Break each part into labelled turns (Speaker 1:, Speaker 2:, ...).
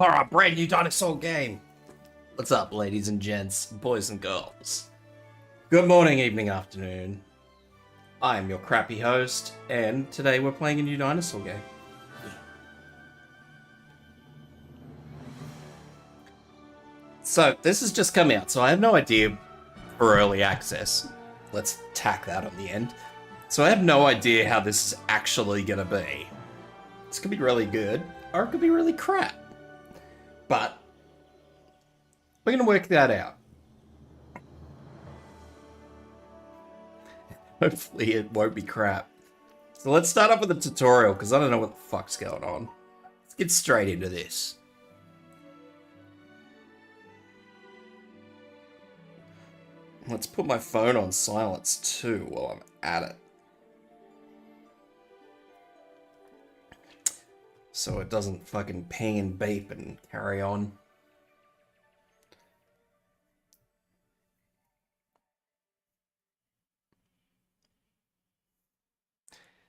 Speaker 1: Alright, brand new dinosaur game. What's up, ladies and gents, boys and girls? Good morning, evening, afternoon. I am your crappy host, and today we're playing a new dinosaur game. So, this has just come out, so I have no idea for early access. Let's tack that on the end. So I have no idea how this is actually gonna be. This could be really good, or it could be really crap. But we're going to work that out. Hopefully it won't be crap. So let's start off with a tutorial, because I don't know what the fuck's going on. Let's get straight into this. Let's put my phone on silence too while I'm at it. So it doesn't fucking ping and beep and carry on.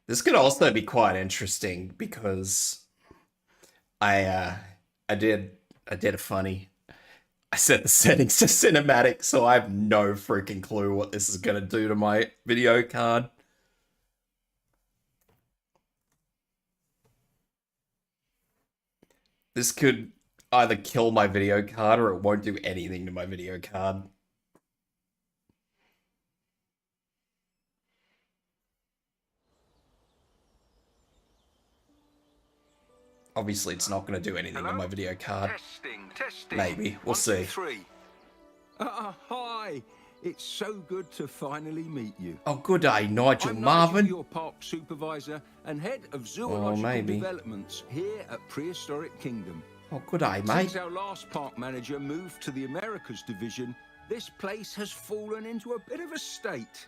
Speaker 1: This could also be quite interesting because I did a funny. I set the settings to cinematic, so I have no freaking clue what this is gonna do to my video card. This could either kill my video card or it won't do anything to my video card. Obviously, it's not going to do anything to my video card.
Speaker 2: Testing.
Speaker 1: Maybe. We'll see.
Speaker 2: 3. Hi. It's so good to finally meet you.
Speaker 1: Oh, good day, Nigel
Speaker 2: I'm
Speaker 1: Marvin.
Speaker 2: Nigel, your park supervisor and head of zoological developments here at Prehistoric Kingdom.
Speaker 1: Oh, good day, mate.
Speaker 2: Since our last park manager moved to the Americas division, this place has fallen into a bit of a state.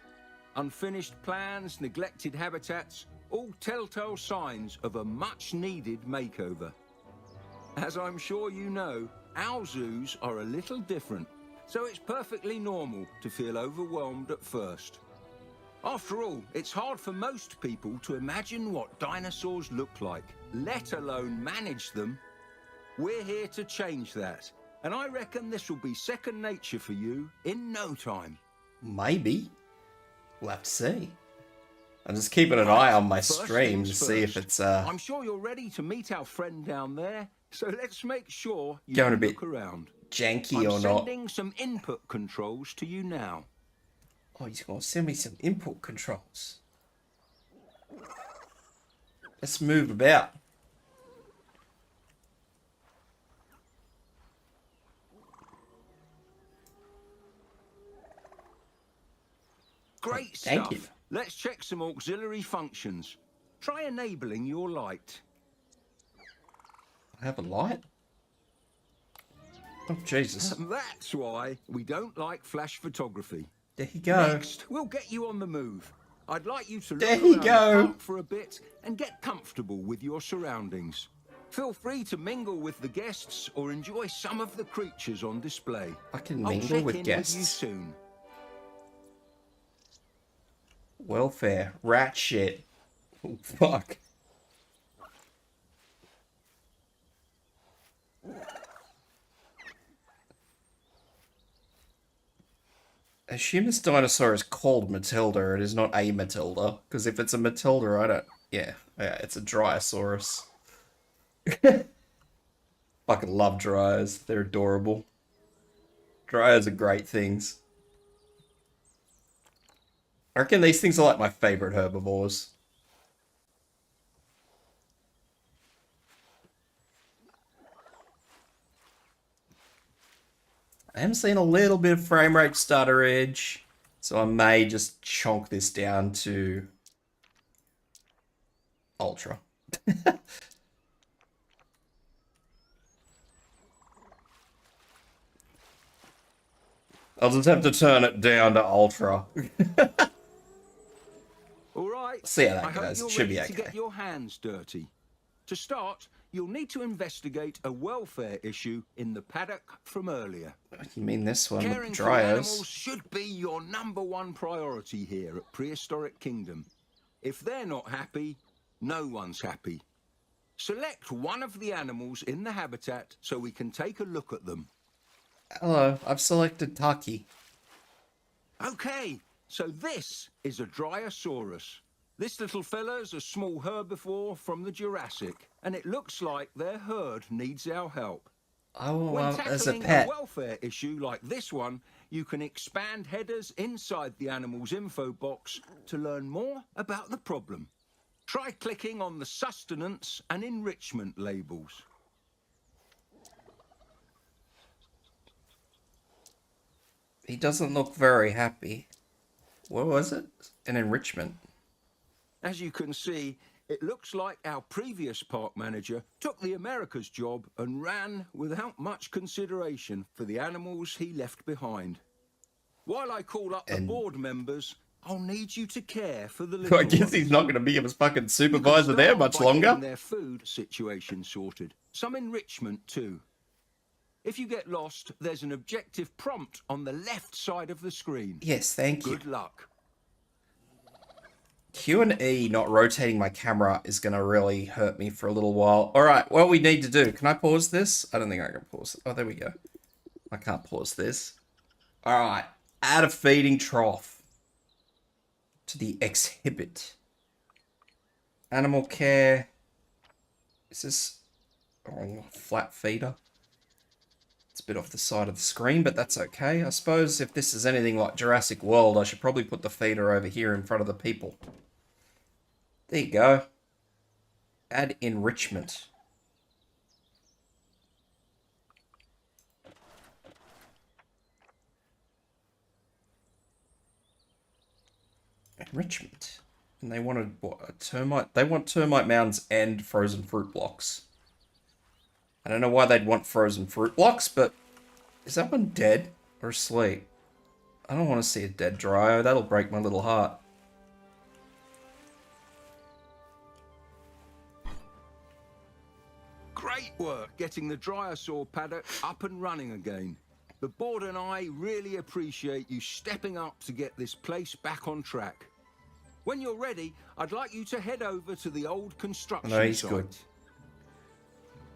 Speaker 2: Unfinished plans, neglected habitats, all telltale signs of a much-needed makeover. As I'm sure you know, our zoos are a little different. So it's perfectly normal to feel overwhelmed at first. After all, it's hard for most people to imagine what dinosaurs look like, let alone manage them. We're here to change that, and I reckon this will be second nature for you in no time.
Speaker 1: Maybe. We'll have to see. I'm just keeping an eye on my stream to see if it's
Speaker 2: I'm sure you're ready to meet our friend down there, so let's make sure you
Speaker 1: going a bit
Speaker 2: look around.
Speaker 1: Janky
Speaker 2: I'm
Speaker 1: or not.
Speaker 2: sending some input controls to you now.
Speaker 1: Oh, he's gonna send me some input controls. Let's move about.
Speaker 2: Great
Speaker 1: Thank
Speaker 2: stuff.
Speaker 1: you.
Speaker 2: Let's check some auxiliary functions. Try enabling your light.
Speaker 1: I have a light? Oh, Jesus.
Speaker 2: That's why we don't like flash photography.
Speaker 1: There you go.
Speaker 2: Next, we'll get you on the move. I'd like you to look
Speaker 1: There you
Speaker 2: around
Speaker 1: go.
Speaker 2: the park for a bit and get comfortable with your surroundings. Feel free to mingle with the guests or enjoy some of the creatures on display.
Speaker 1: I can
Speaker 2: I'll
Speaker 1: mingle
Speaker 2: check
Speaker 1: with
Speaker 2: in
Speaker 1: guests.
Speaker 2: with you soon.
Speaker 1: Welfare. Rat shit. Oh, fuck. I assume this dinosaur is called Matilda. It is not a Matilda. Because if it's a Matilda, I don't... Yeah, it's a Dryosaurus. Fucking love dryers. They're adorable. Dryers are great things. I reckon these things are like my favorite herbivores. I am seeing a little bit of frame rate stutter edge, so I may just chonk this down to ultra. I'll just have to turn it down to ultra.
Speaker 2: All right.
Speaker 1: See how that
Speaker 2: I hope
Speaker 1: goes.
Speaker 2: you're
Speaker 1: Should be
Speaker 2: ready to
Speaker 1: okay.
Speaker 2: get your hands dirty. To start, you'll need to investigate a welfare issue in the paddock from earlier.
Speaker 1: You mean this one with the
Speaker 2: Caring for
Speaker 1: dryers?
Speaker 2: animals should be your #1 priority here at Prehistoric Kingdom. If they're not happy, no one's happy. Select one of the animals in the habitat so we can take a look at them.
Speaker 1: Hello, I've selected Taki.
Speaker 2: Okay, so this is a Dryosaurus. This little fella's a small herbivore from the Jurassic, and it looks like their herd needs our help.
Speaker 1: I want
Speaker 2: When
Speaker 1: one as a
Speaker 2: tackling
Speaker 1: pet.
Speaker 2: a welfare issue like this one, you can expand headers inside the animal's info box to learn more about the problem. Try clicking on the sustenance and enrichment labels.
Speaker 1: He doesn't look very happy. What was it? An enrichment.
Speaker 2: As you can see, it looks like our previous park manager took the Americas job and ran without much consideration for the animals he left behind. While I call up the board members, I'll need you to care for the little
Speaker 1: I guess
Speaker 2: ones.
Speaker 1: he's not going to be his fucking supervisor there much
Speaker 2: By
Speaker 1: longer.
Speaker 2: getting their food situation sorted. Some enrichment too. If you get lost, there's an objective prompt on the left side of the screen.
Speaker 1: Yes, thank you.
Speaker 2: Good luck.
Speaker 1: Q and E not rotating my camera is going to really hurt me for a little while. Alright, what we need to do. Can I pause this? I don't think I can pause it. Oh, there we go. I can't pause this. Alright, add a feeding trough to the exhibit. Animal care. Is this... Oh, flat feeder. It's a bit off the side of the screen, but that's okay. I suppose if this is anything like Jurassic World, I should probably put the feeder over here in front of the people. There you go. Add enrichment. Enrichment. And they wanted, what, a termite? They want termite mounds and frozen fruit blocks. I don't know why they'd want frozen fruit blocks, but is that one dead or asleep? I don't want to see a dead Dryo. That'll break my little heart.
Speaker 2: Great work getting the Dryosaur paddock up and running again. The board and I really appreciate you stepping up to get this place back on track. When you're ready, I'd like you to head over to the old construction
Speaker 1: No, he's
Speaker 2: site.
Speaker 1: good.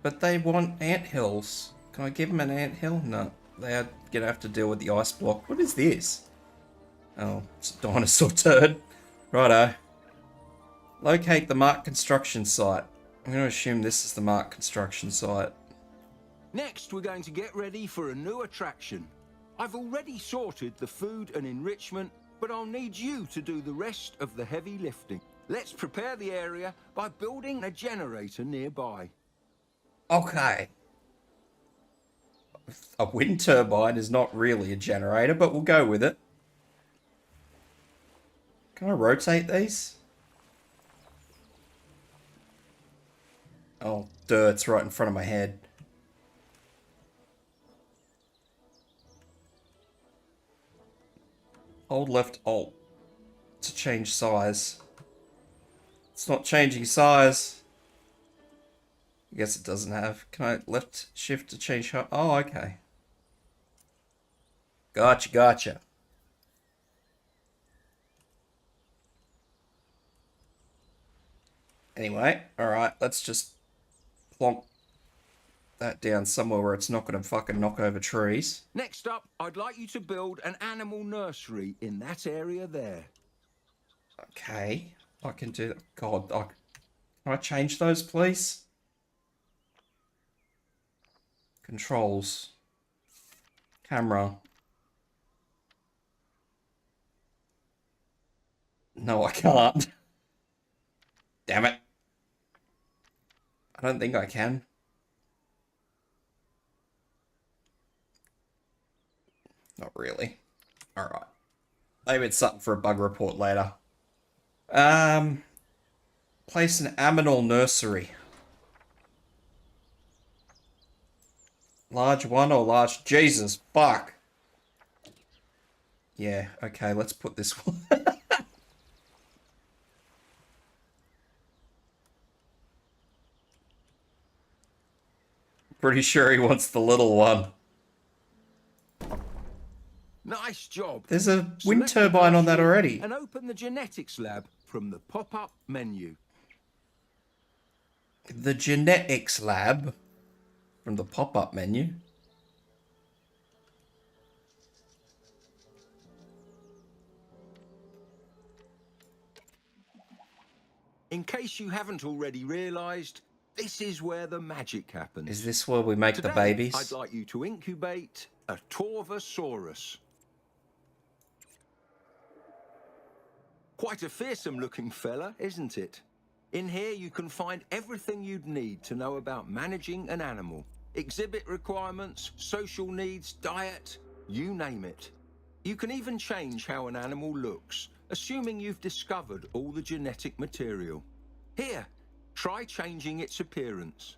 Speaker 1: But they want anthills. Can I give them an anthill? No. They're going to have to deal with the ice block. What is this? Oh, it's a dinosaur turd. Righto. Locate the marked construction site. I'm going to assume this is the marked construction site.
Speaker 2: Next, we're going to get ready for a new attraction. I've already sorted the food and enrichment, but I'll need you to do the rest of the heavy lifting. Let's prepare the area by building a generator nearby.
Speaker 1: Okay. A wind turbine is not really a generator, but we'll go with it. Can I rotate these? Oh, duh, it's right in front of my head. Hold left Alt to change size. It's not changing size. I guess it doesn't have. Can I left shift to change height? Oh, okay. Gotcha, gotcha. Anyway, alright, let's just plonk that down somewhere where it's not going to fucking knock over trees.
Speaker 2: Next up, I'd like you to build an animal nursery in that area there.
Speaker 1: Okay, I can do that. God, can I change those, please? Controls. Camera. No, I can't. Damn it. I don't think I can. Not really. Alright. Maybe it's something for a bug report later. Place an aminal nursery. Large one or large... Jesus, fuck. Yeah, okay, let's put this one. Pretty sure he wants the little one.
Speaker 2: Nice job.
Speaker 1: There's a wind
Speaker 2: Select the
Speaker 1: turbine on that
Speaker 2: nursery
Speaker 1: already.
Speaker 2: And open the genetics lab from the pop-up menu.
Speaker 1: The genetics lab from the pop-up menu.
Speaker 2: In case you haven't already realised, this is where the magic happens.
Speaker 1: Is this where we make
Speaker 2: Today,
Speaker 1: the babies?
Speaker 2: I'd like you to incubate a Torvosaurus. Quite a fearsome looking fella, isn't it? In here you can find everything you'd need to know about managing an animal. Exhibit requirements, social needs, diet, you name it. You can even change how an animal looks, assuming you've discovered all the genetic material. Here, try changing its appearance.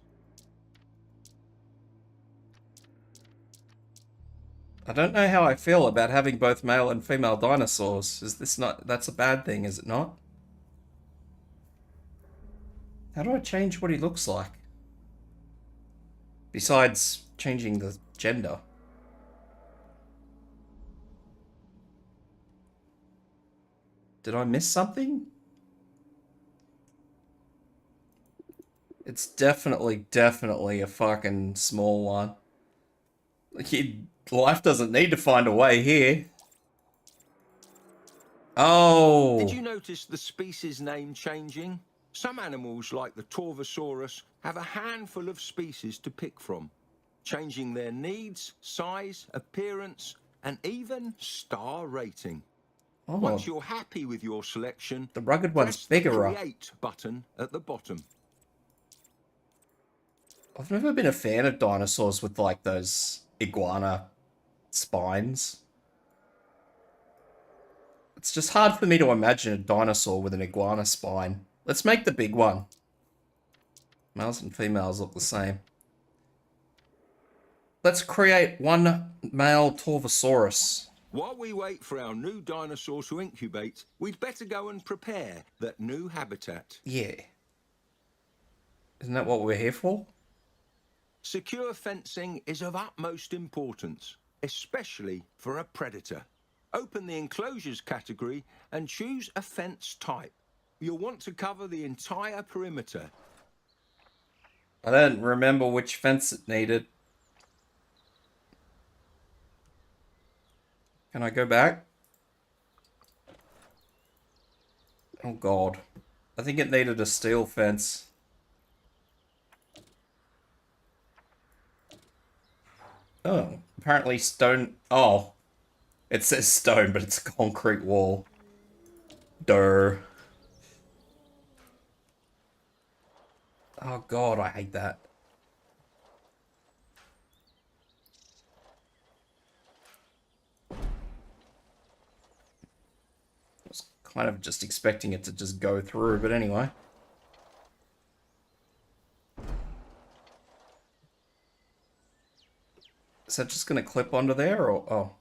Speaker 1: I don't know how I feel about having both male and female dinosaurs. Is this not... That's a bad thing, is it not? How do I change what he looks like? Besides changing the gender. Did I miss something? It's definitely a fucking small one. Life doesn't need to find a way here. Oh!
Speaker 2: Did you notice the species name changing? Some animals, like the Torvosaurus, have a handful of species to pick from, changing their needs, size, appearance, and even star rating.
Speaker 1: Oh.
Speaker 2: Once you're happy with your selection,
Speaker 1: The rugged one's
Speaker 2: press the
Speaker 1: bigger.
Speaker 2: Create button at the bottom.
Speaker 1: I've never been a fan of dinosaurs with like those iguana spines. It's just hard for me to imagine a dinosaur with an iguana spine. Let's make the big one. Males and females look the same. Let's create one male Torvosaurus.
Speaker 2: While we wait for our new dinosaur to incubate, we'd better go and prepare that new habitat.
Speaker 1: Yeah. Isn't that what we're here for?
Speaker 2: Secure fencing is of utmost importance, especially for a predator. Open the enclosures category and choose a fence type. You'll want to cover the entire perimeter.
Speaker 1: I don't remember which fence it needed. Can I go back? Oh god. I think it needed a steel fence. Oh, apparently stone... Oh. It says stone, but it's a concrete wall. Durr. Oh god, I hate that. I was kind of just expecting it to just go through, but anyway. Is that just going to clip onto there, or... Oh.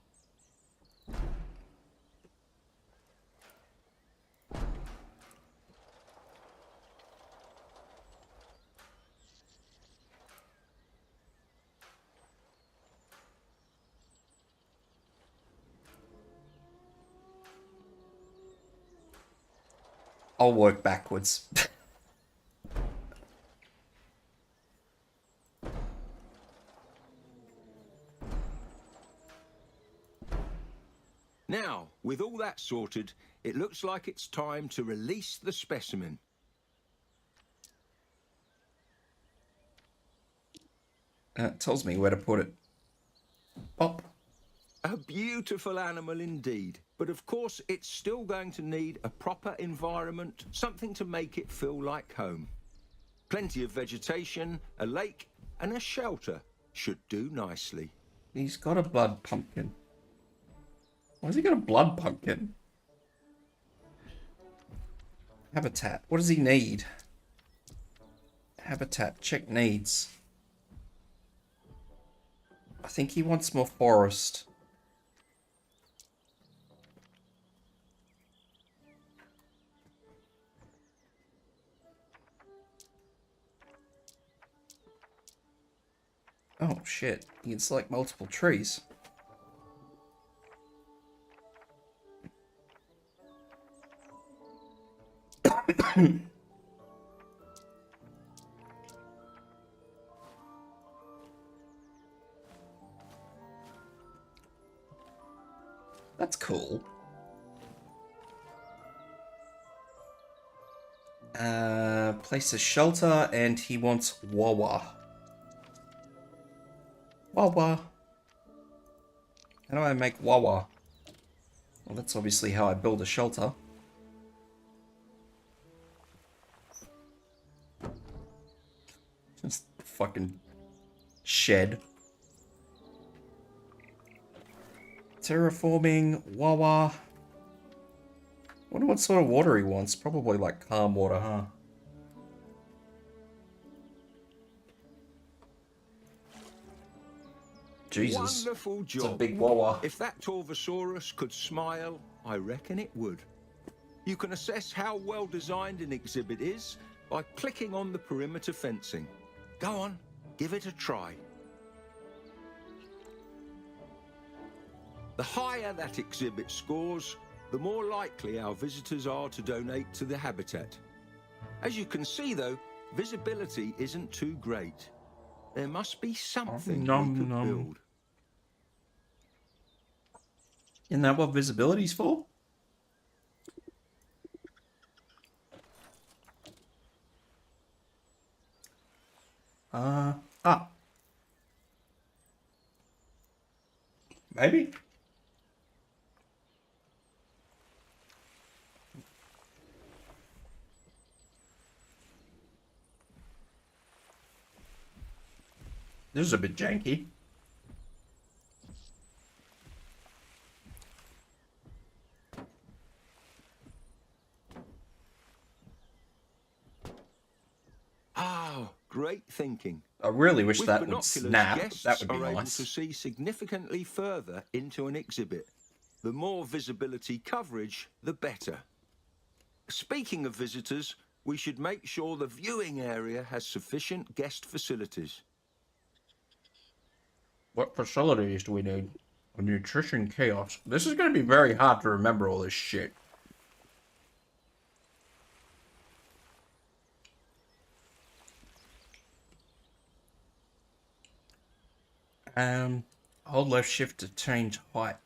Speaker 1: I'll work backwards.
Speaker 2: Now, with all that sorted, it looks like it's time to release the specimen.
Speaker 1: It tells me where to put it. Pop.
Speaker 2: A beautiful animal indeed, but of course it's still going to need a proper environment, something to make it feel like home. Plenty of vegetation, a lake, and a shelter should do nicely.
Speaker 1: He's got a blood pumpkin. Why has he got a blood pumpkin? Habitat. What does he need? Habitat. Check needs. I think he wants more forest. Oh shit, you can select multiple trees. That's cool. Place a shelter, and he wants Wawa. Wawa. How do I make Wawa? Well, that's obviously how I build a shelter. Just fucking shed. Terraforming, Wawa. Wonder what sort of water he wants. Probably like calm water, huh? Jesus.
Speaker 2: Wonderful job.
Speaker 1: It's a big Wawa.
Speaker 2: If that Torvosaurus could smile, I reckon it would. You can assess how well designed an exhibit is by clicking on the perimeter fencing. Go on, give it a try. The higher that exhibit scores, the more likely our visitors are to donate to the habitat. As you can see, though, visibility isn't too great. There must be something we could build.
Speaker 1: Isn't that what visibility's for? Maybe? This is a bit janky.
Speaker 2: Oh, great thinking.
Speaker 1: I really wish
Speaker 2: With
Speaker 1: that would
Speaker 2: binoculars,
Speaker 1: snap.
Speaker 2: guests
Speaker 1: That would be
Speaker 2: are able
Speaker 1: nice.
Speaker 2: to see significantly further into an exhibit. The more visibility coverage, the better. Speaking of visitors, we should make sure the viewing area has sufficient guest facilities.
Speaker 1: What facilities do we need? A nutrition kiosk. This is going to be very hard to remember all this shit. Hold left shift to change height.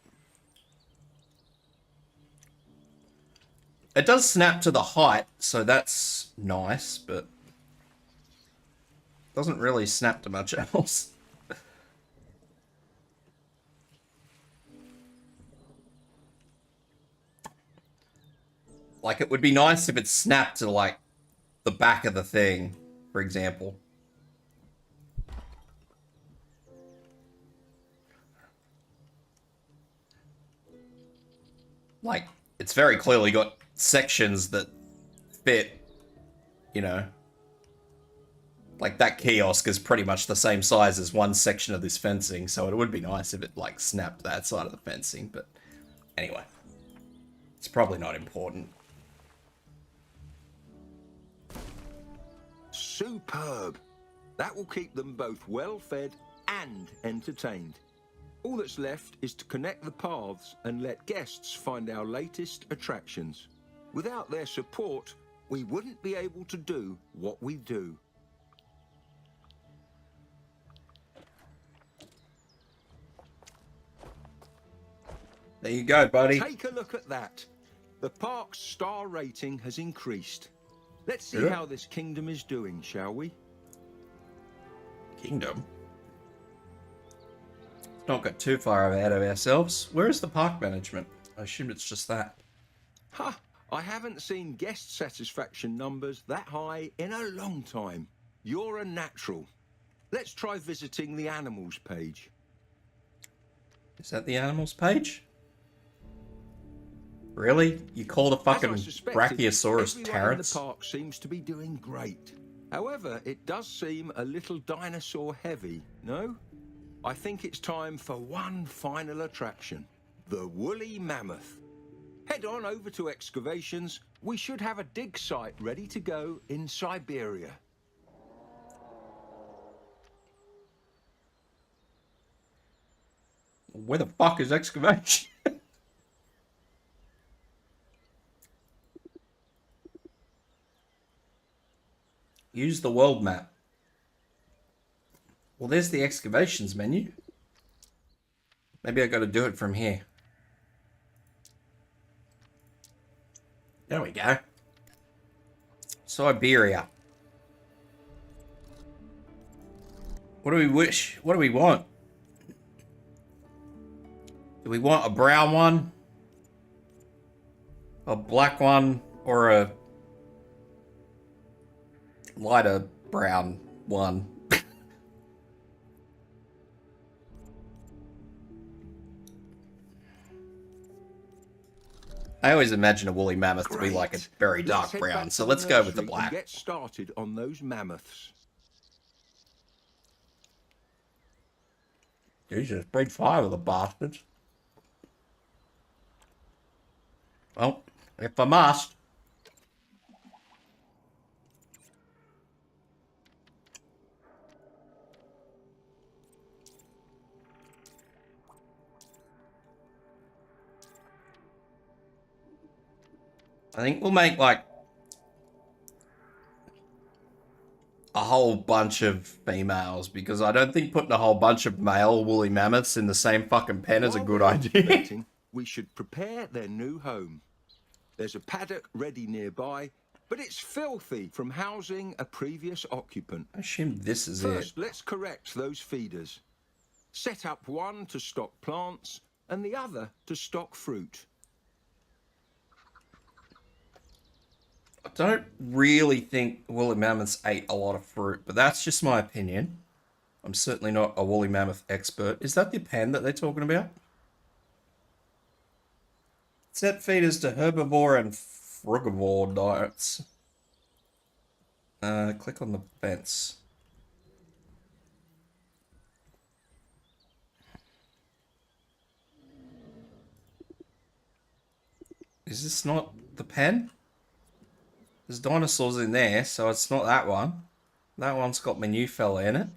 Speaker 1: It does snap to the height, so that's nice, but doesn't really snap to much else. Like, it would be nice if it snapped to, like, the back of the thing, for example. Like, it's very clearly got sections that fit, you know. Like, that kiosk is pretty much the same size as one section of this fencing, so it would be nice if it, like, snapped that side of the fencing, but anyway. It's probably not important.
Speaker 2: Superb. That will keep them both well fed and entertained. All that's left is to connect the paths and let guests find our latest attractions. Without their support, we wouldn't be able to do what we do.
Speaker 1: There you go, buddy.
Speaker 2: Take a look at that. The park's star rating has increased. Let's see
Speaker 1: Yeah.
Speaker 2: how this kingdom is doing, shall we?
Speaker 1: Kingdom? Let's not get too far ahead of ourselves. Where is the park management? I assume it's just that.
Speaker 2: Ha! I haven't seen guest satisfaction numbers that high in a long time. You're a natural. Let's try visiting the animals page.
Speaker 1: Is that the animals page? Really? You called a fucking
Speaker 2: As I suspected,
Speaker 1: Brachiosaurus
Speaker 2: everyone in
Speaker 1: Terrence?
Speaker 2: the park seems to be doing great. However, it does seem a little dinosaur heavy, no? I think it's time for one final attraction, the woolly mammoth. Head on over to excavations. We should have a dig site ready to go in Siberia.
Speaker 1: Where the fuck is excavation? Use the world map. Well, there's the excavations menu. Maybe I gotta do it from here. There we go. Siberia. What do we wish? What do we want? Do we want a brown one? A black one? Or a lighter brown one? I always imagine a woolly mammoth to be like a very dark brown, so let's go with the black.
Speaker 2: Get started on those mammoths.
Speaker 1: Jesus, breed 5 of the bastards. Well, if I must. I think we'll make, like, a whole bunch of females, because I don't think putting a whole bunch of male woolly mammoths in the same fucking pen is a good idea.
Speaker 2: We should prepare their new home. There's a paddock ready nearby, but it's filthy from housing a previous occupant.
Speaker 1: I assume this is
Speaker 2: First, let's correct those feeders. Set up one to stock plants and the other to stock fruit.
Speaker 1: I don't really think woolly mammoths ate a lot of fruit, but that's just my opinion. I'm certainly not a woolly mammoth expert. Is that the pen that they're talking about? Set feeders to herbivore and frugivore diets. Click on the fence. Is this not the pen? There's dinosaurs in there, so it's not that one. That one's got my new fella in it.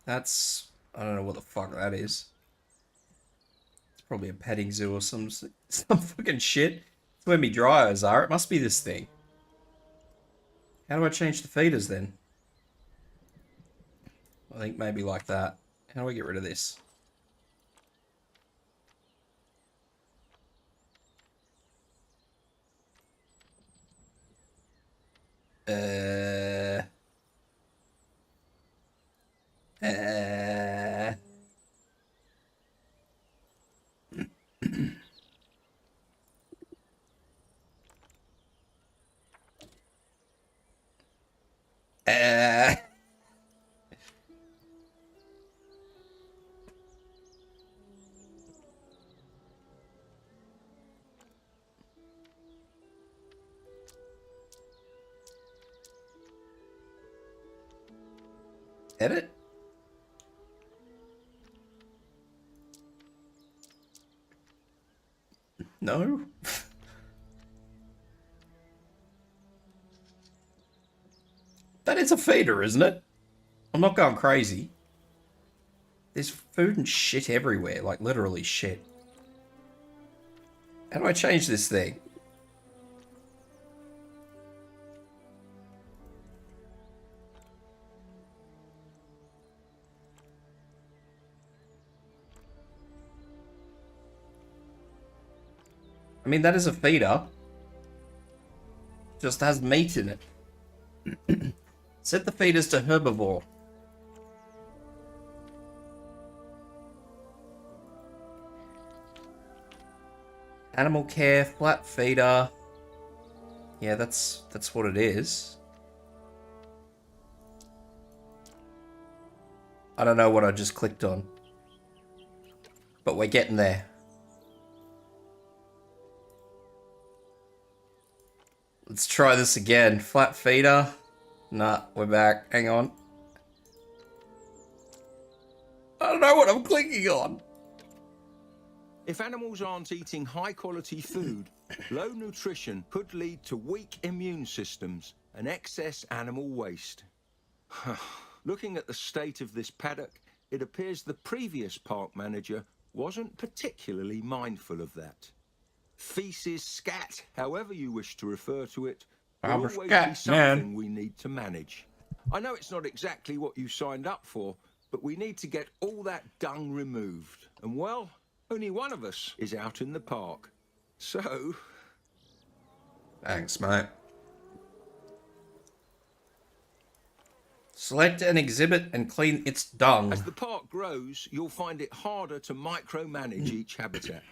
Speaker 1: That's... I don't know what the fuck that is. It's probably a petting zoo or some fucking shit. It's where my dryers are. It must be this thing. How do I change the feeders then? I think maybe like that. How do I get rid of this? Edit? No? That is a feeder, isn't it? I'm not going crazy. There's food and shit everywhere, like literally shit. How do I change this thing? I mean, that is a feeder. Just has meat in it. Set the feeders to herbivore. Animal care, flat feeder. Yeah, that's what it is. I don't know what I just clicked on. But we're getting there. Let's try this again. Flat feeder. Nah, we're back. Hang on. I don't know what I'm clicking on.
Speaker 2: If animals aren't eating high-quality food, low nutrition could lead to weak immune systems and excess animal waste. Looking at the state of this paddock, it appears the previous park manager wasn't particularly mindful of that. Feces, scat, however you wish to refer to it, will always be something we need to manage. I know it's not exactly what you signed up for, but we need to get all that dung removed. And well, only one of us is out in the park. So,
Speaker 1: Thanks, mate. Select an exhibit and clean its dung.
Speaker 2: as the park grows, you'll find it harder to micromanage each habitat.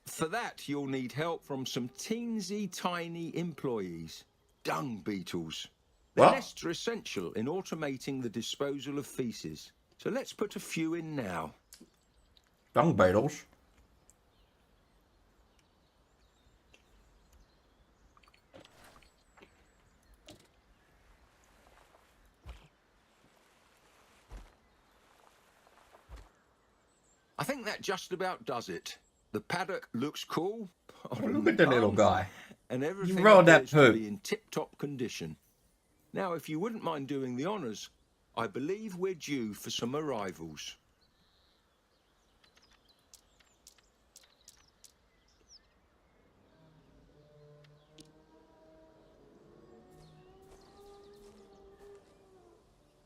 Speaker 2: For that, you'll need help from some teensy tiny employees, dung beetles. Their
Speaker 1: What?
Speaker 2: nests are essential in automating the disposal of feces. So let's put a few in now.
Speaker 1: Dung beetles?
Speaker 2: I think that just about does it. The paddock looks cool.
Speaker 1: Look at the little guy.
Speaker 2: And everything
Speaker 1: rolled that
Speaker 2: appears to
Speaker 1: poop.
Speaker 2: be in tip-top condition. Now, if you wouldn't mind doing the honours, I believe we're due for some arrivals.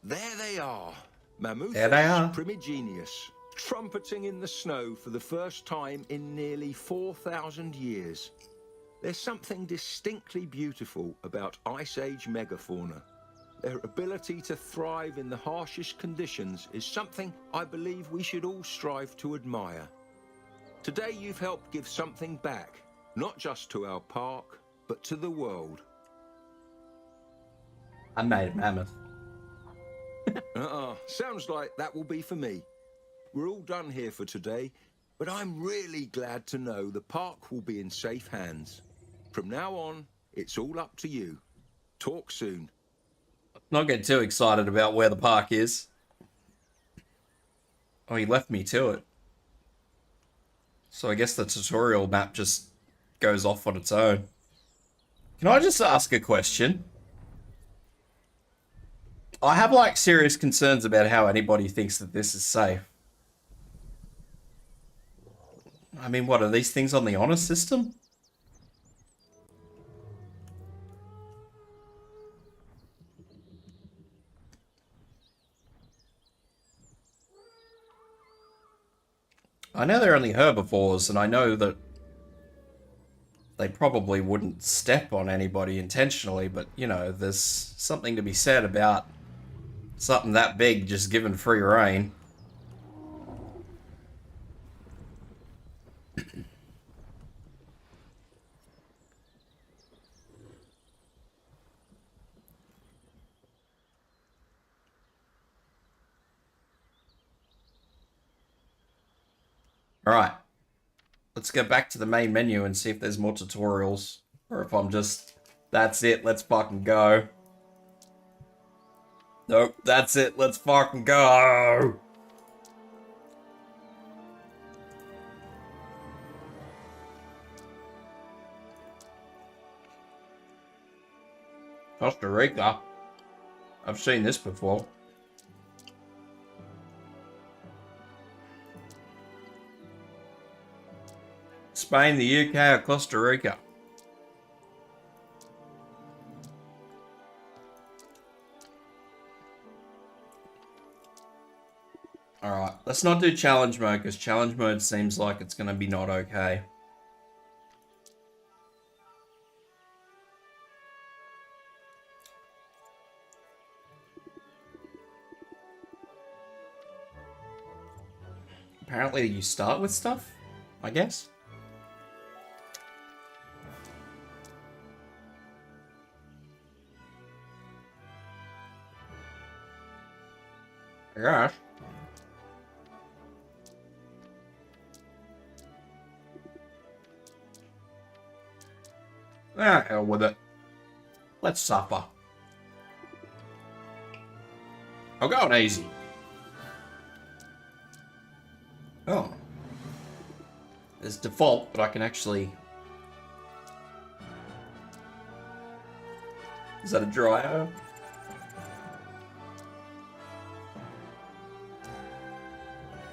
Speaker 2: There they are, Mammoth
Speaker 1: There they are.
Speaker 2: primigenius, trumpeting in the snow for the first time in nearly 4,000 years. There's something distinctly beautiful about Ice Age megafauna. Their ability to thrive in the harshest conditions is something I believe we should all strive to admire. Today you've helped give something back, not just to our park, but to the world.
Speaker 1: I made a mammoth.
Speaker 2: Sounds like that will be for me. We're all done here for today, but I'm really glad to know the park will be in safe hands. From now on, it's all up to you. Talk soon.
Speaker 1: Not get too excited about where the park is. Oh, he left me to it. So I guess the tutorial map just goes off on its own. Can I just ask a question? I have, like, serious concerns about how anybody thinks that this is safe. I mean, what, are these things on the honor system? I know they're only herbivores, and I know that they probably wouldn't step on anybody intentionally, but, you know, there's something to be said about something that big just given free rein. Alright. Let's go back to the main menu and see if there's more tutorials. Or if I'm just, that's it, let's fucking go. Nope, that's it, let's fucking go! Costa Rica? I've seen this before. Spain, the UK, or Costa Rica? Alright, let's not do challenge mode, because challenge mode seems like it's going to be not okay. Apparently you start with stuff, I guess? Gosh. Ah, hell with it. Let's suffer. I'll go on easy. Oh. It's default, but I can actually... Is that a dryer?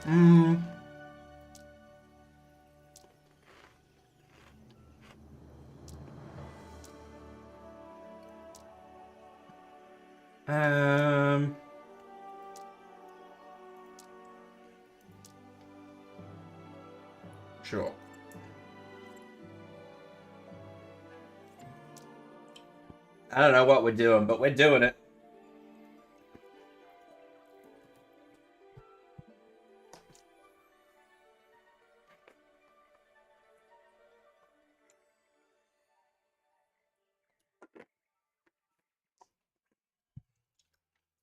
Speaker 1: Hmm. Sure. I don't know what we're doing, but we're doing it.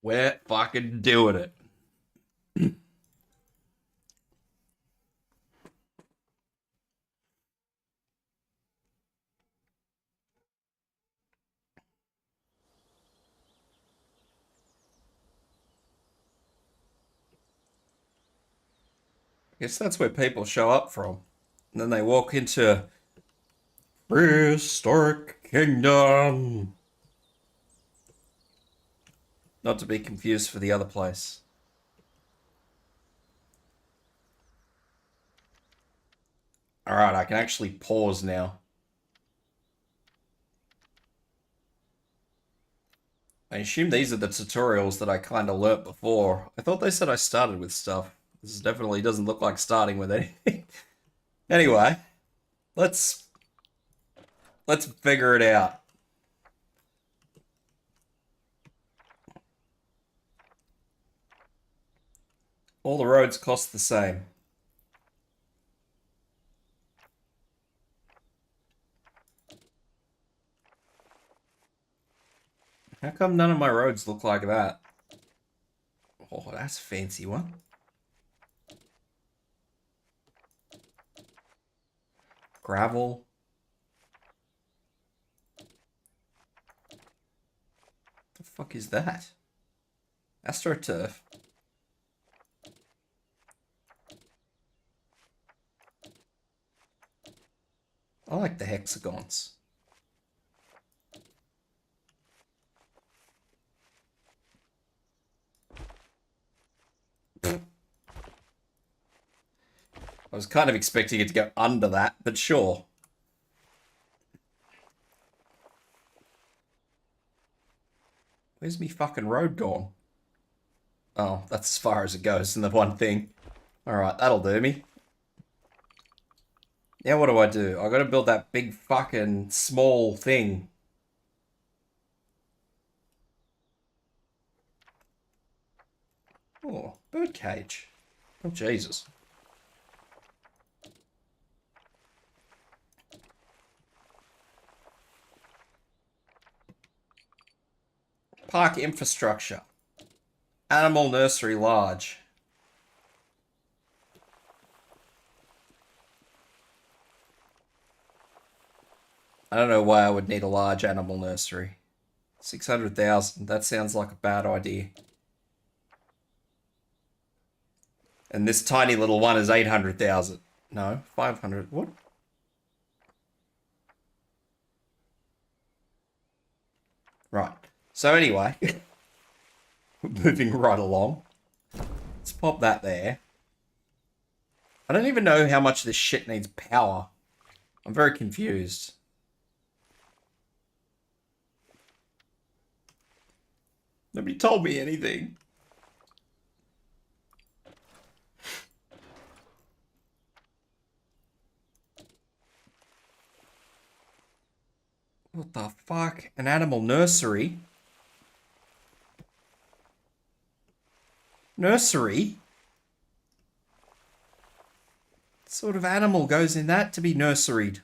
Speaker 1: We're fucking doing it. I guess that's where people show up from. And then they walk into Prehistoric Kingdom. Not to be confused for the other place. Alright, I can actually pause now. I assume these are the tutorials that I kind of learnt before. I thought they said I started with stuff. This definitely doesn't look like starting with anything. Anyway, let's figure it out. All the roads cost the same. How come none of my roads look like that? Oh, that's a fancy one. Gravel. The fuck is that? AstroTurf. I like the hexagons. I was kind of expecting it to go under that, but sure. Where's me fucking road gone? Oh, that's as far as it goes in the one thing. Alright, that'll do me. Now what do? I gotta build that big fucking small thing. Oh, birdcage. Oh, Jesus. Park infrastructure. Animal nursery large. I don't know why I would need a large animal nursery. 600,000. That sounds like a bad idea. And this tiny little one is 800,000. No, 500. What? Right. So anyway, moving right along. Let's pop that there. I don't even know how much this shit needs power. I'm very confused. Nobody told me anything. What the fuck? An animal nursery? Nursery? What sort of animal goes in that to be nurseried?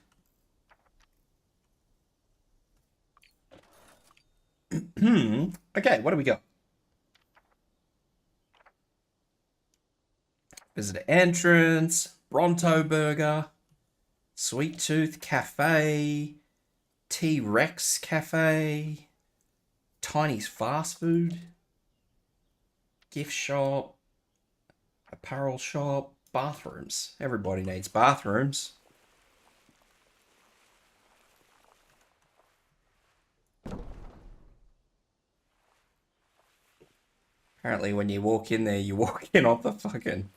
Speaker 1: Okay, what do we got? Visitor entrance, Bronto Burger, Sweet Tooth Cafe, T-Rex Cafe, Tiny's Fast Food, gift shop, apparel shop, bathrooms. Everybody needs bathrooms. Apparently when you walk in there, you walk in off the fucking...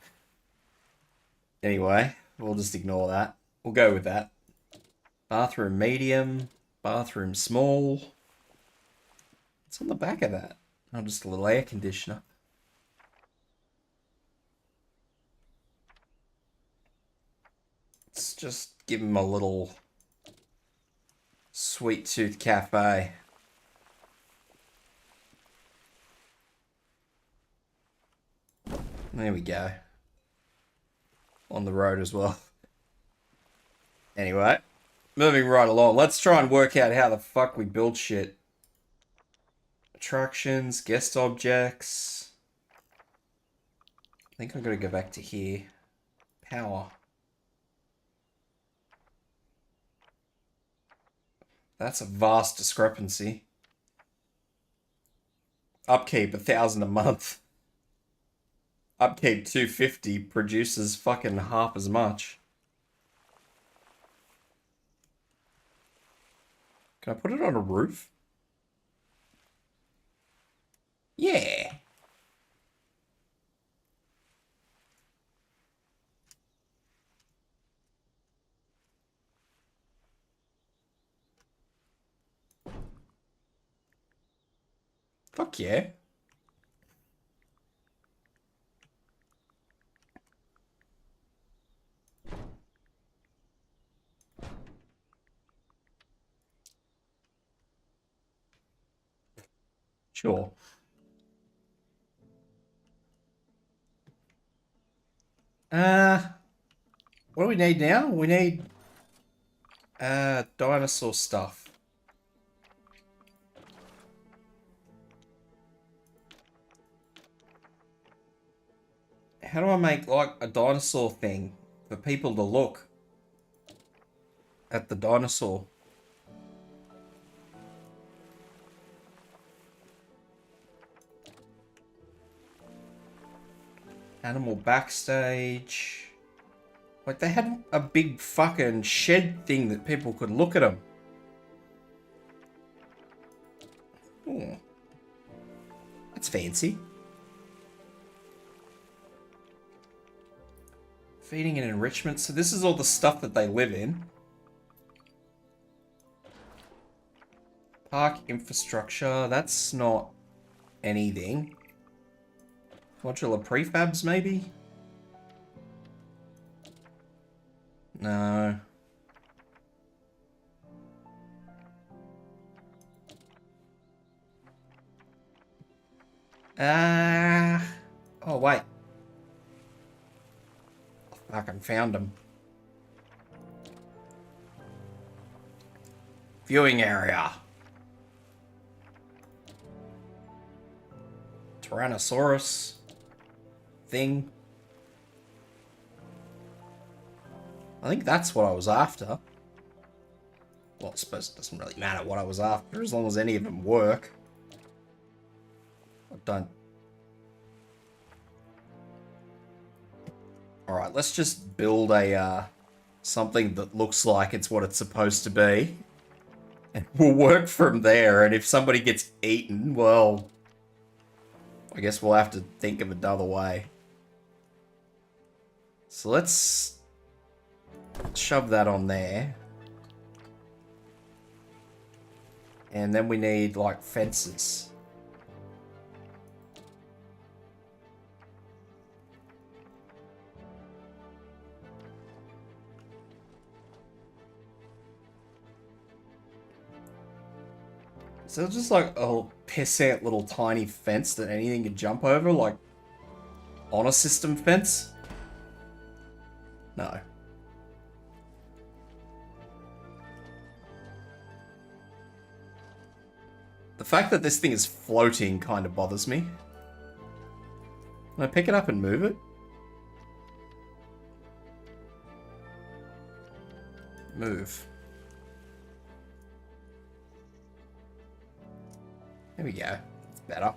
Speaker 1: Anyway, we'll just ignore that. We'll go with that. Bathroom medium, bathroom small. What's on the back of that? Oh, just a little air conditioner. Let's just give him a little Sweet Tooth Cafe. There we go. On the road as well. Anyway, moving right along. Let's try and work out how the fuck we build shit. Attractions, guest objects. I think I'm gonna go back to here. Power. That's a vast discrepancy. Upkeep 1,000 a month. Upkeep 250 produces fucking half as much. Can I put it on a roof? Yeah. Fuck yeah. Sure. What do we need now? We need dinosaur stuff. How do I make like a dinosaur thing for people to look at the dinosaur? Animal backstage. Like they had a big fucking shed thing that people could look at them. Oh, that's fancy. Feeding and enrichment. So this is all the stuff that they live in. Park infrastructure. That's not anything. Modular prefabs, maybe? No. Oh, wait. I fucking found him. Viewing area. Tyrannosaurus. Thing. I think that's what I was after. Well, I suppose it doesn't really matter what I was after as long as any of them work. I don't. Alright, let's just build a, something that looks like it's what it's supposed to be. And we'll work from there, and if somebody gets eaten, well, I guess we'll have to think of another way. So let's shove that on there. And then we need, like, fences. So just like a pissant little tiny fence that anything can jump over, like on a system fence? No. The fact that this thing is floating kind of bothers me. Can I pick it up and move it? Move. There we go. It's better.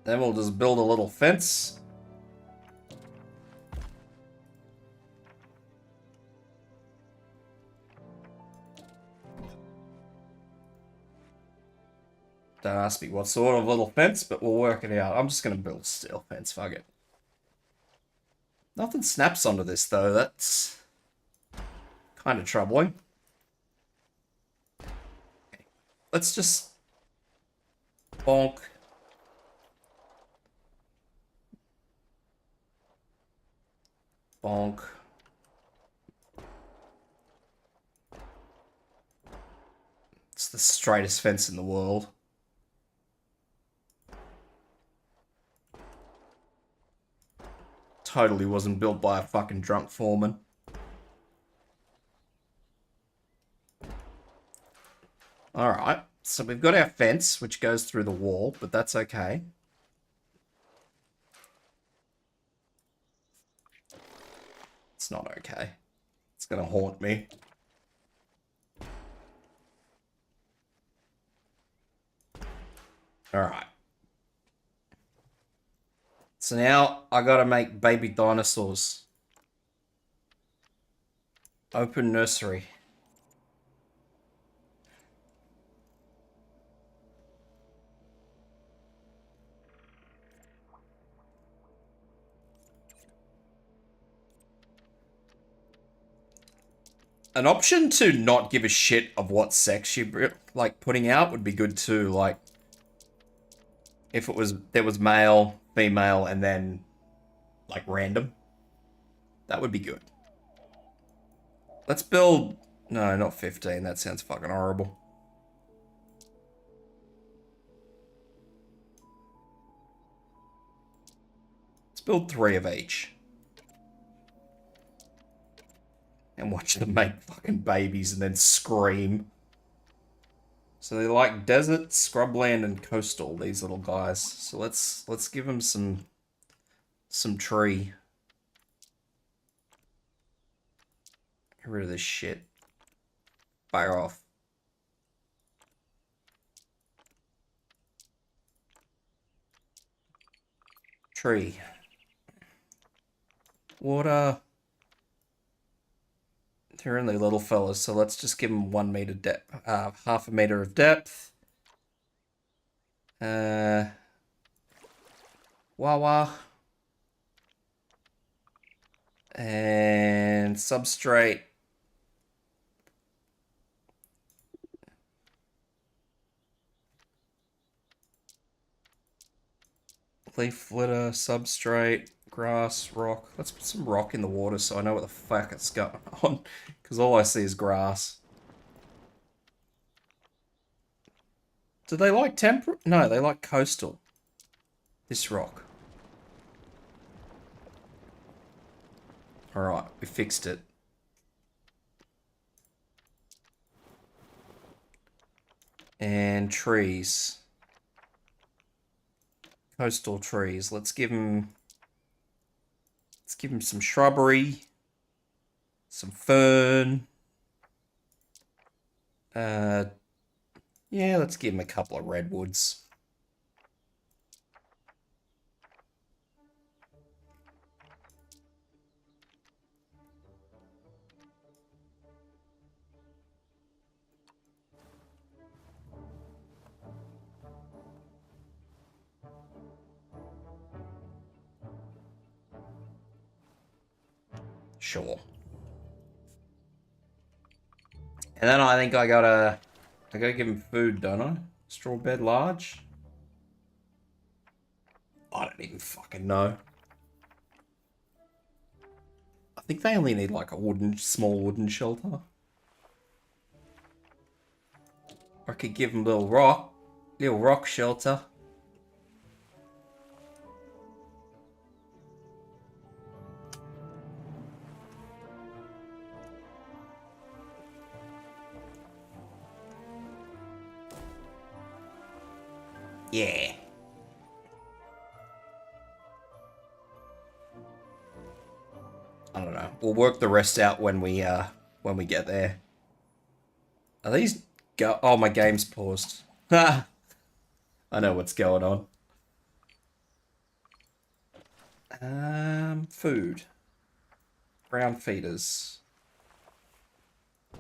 Speaker 1: Then we'll just build a little fence. Don't ask me what sort of little fence, but we'll work it out. I'm just going to build a steel fence, fuck it. Nothing snaps onto this, though. That's kind of troubling. Okay. Let's just bonk. Bonk. straightest fence in the world. Totally wasn't built by a fucking drunk foreman. Alright, so we've got our fence, which goes through the wall, but that's okay. It's not okay. It's gonna haunt me. Alright. So now I gotta make baby dinosaurs. Open nursery. An option to not give a shit of what sex you like putting out would be good too. Like, if there was male, female, and then like random, that would be good. Let's build. No, not 15. That sounds fucking horrible. Let's build 3 of each. And watch them make fucking babies and then scream. So they like desert, scrubland, and coastal, these little guys. So let's give them some tree. Get rid of this shit. Fire off. Tree. Water. They're only little fellas, so let's just give them 1 meter depth, half a meter of depth. Wawa. And substrate. Leaf litter, substrate. Grass, rock. Let's put some rock in the water so I know what the fuck it's going on. Because all I see is grass. Do they like temperate? No, they like coastal. This rock. Alright, we fixed it. And trees. Coastal trees. Let's give them some shrubbery, some fern. Yeah, let's give him a couple of redwoods. Sure. And then I think I gotta give him food, don't I? Straw bed large? I don't even fucking know. I think they only need like a small wooden shelter. I could give him little rock shelter. Yeah. I don't know. We'll work the rest out when we get there. Are these oh, my game's paused. Ha. I know what's going on. Food. Brown feeders.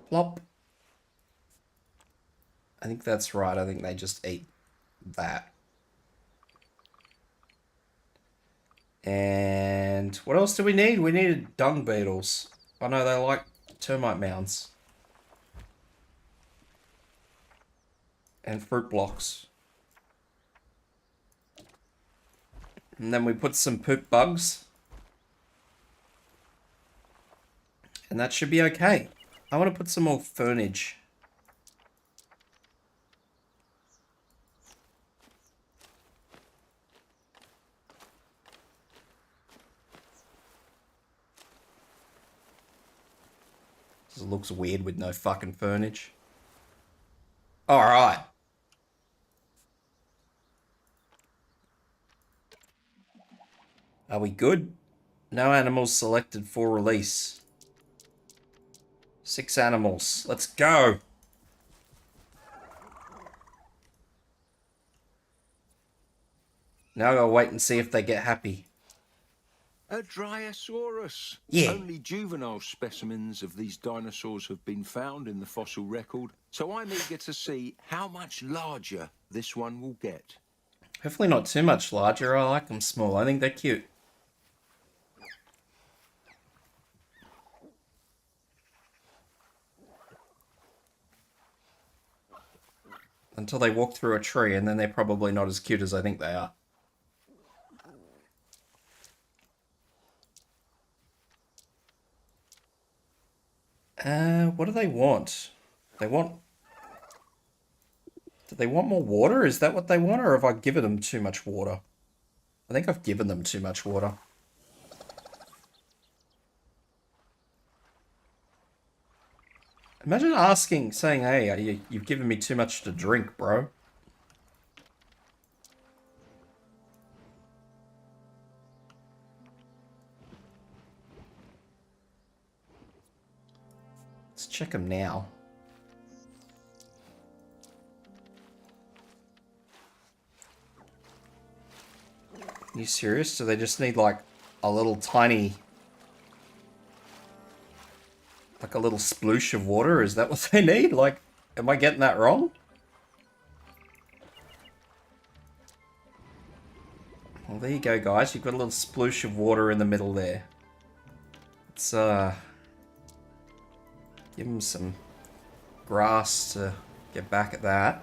Speaker 1: Plop. I think that's right. I think they just eat that. And what else do we need? We needed dung beetles. I know they like termite mounds. And fruit blocks. And then we put some poop bugs. And that should be okay. I want to put some more fernage. Because it looks weird with no fucking furniture. Alright. Are we good? No animals selected for release. 6 animals. Let's go! Now I gotta wait and see if they get happy.
Speaker 2: A Dryosaurus.
Speaker 1: Yeah.
Speaker 2: Only juvenile specimens of these dinosaurs have been found in the fossil record, so I'm eager to see how much larger this one will get.
Speaker 1: Hopefully not too much larger. I like them small. I think they're cute. Until they walk through a tree, and then they're probably not as cute as I think they are. What do they want? They want... Do they want more water? Is that what they want, or have I given them too much water? I think I've given them too much water. Imagine asking, saying, hey, you've given me too much to drink, bro. Let's check them now. Are you serious? Do they just need, like, a little tiny... Like a little sploosh of water? Is that what they need? Like, am I getting that wrong? Well, there you go, guys. You've got a little sploosh of water in the middle there. Let's, give them some grass to get back at that.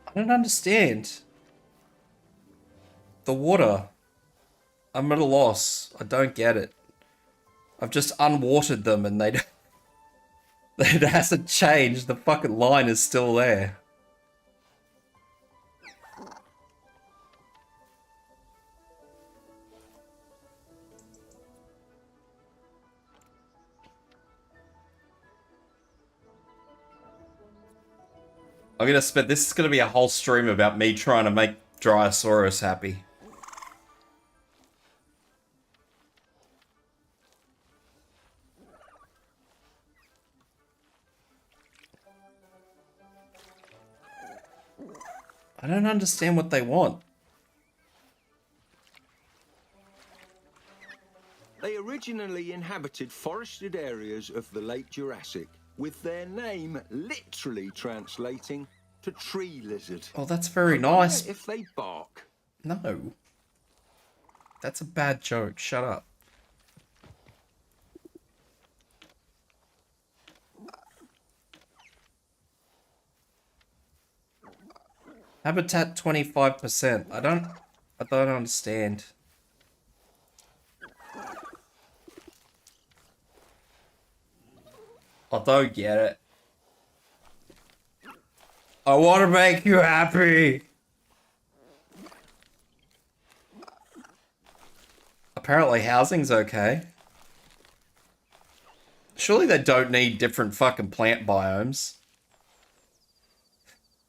Speaker 1: I don't understand. The water. I'm at a loss. I don't get it. I've just unwatered them and they don't... It hasn't changed. The fucking line is still there. I'm gonna spend... This is gonna be a whole stream about me trying to make Dryosaurus happy. I don't understand what they want.
Speaker 2: They originally inhabited forested areas of the late Jurassic, with their name literally translating to tree lizard.
Speaker 1: Oh, that's very nice.
Speaker 2: If they bark.
Speaker 1: No. That's a bad joke. Shut up. Habitat 25%. I don't understand. I don't get it. I want to make you happy. Apparently housing's okay. Surely they don't need different fucking plant biomes.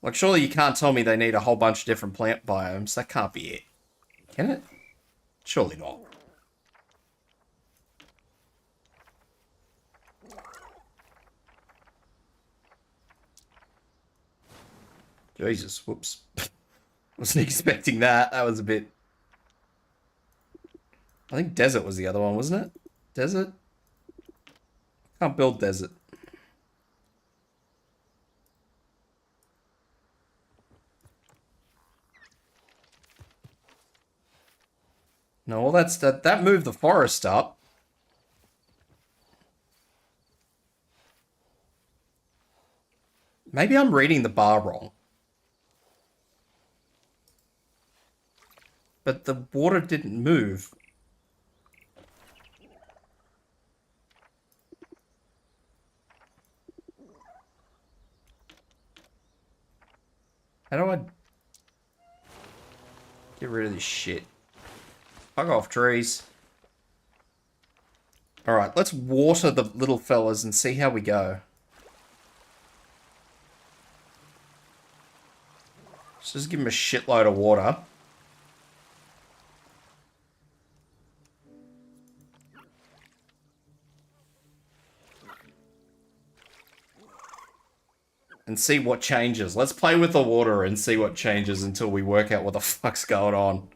Speaker 1: Like, surely you can't tell me they need a whole bunch of different plant biomes. That can't be it. Can it? Surely not. Jesus, whoops. Wasn't expecting that. That was a bit... I think desert was the other one, wasn't it? Desert? Can't build desert. No, well, that moved the forest up. Maybe I'm reading the bar wrong. But the water didn't move. How do I get rid of this shit? Fuck off, trees. Alright, let's water the little fellas and see how we go. Let's just give them a shitload of water. And see what changes. Let's play with the water and see what changes until we work out what the fuck's going on.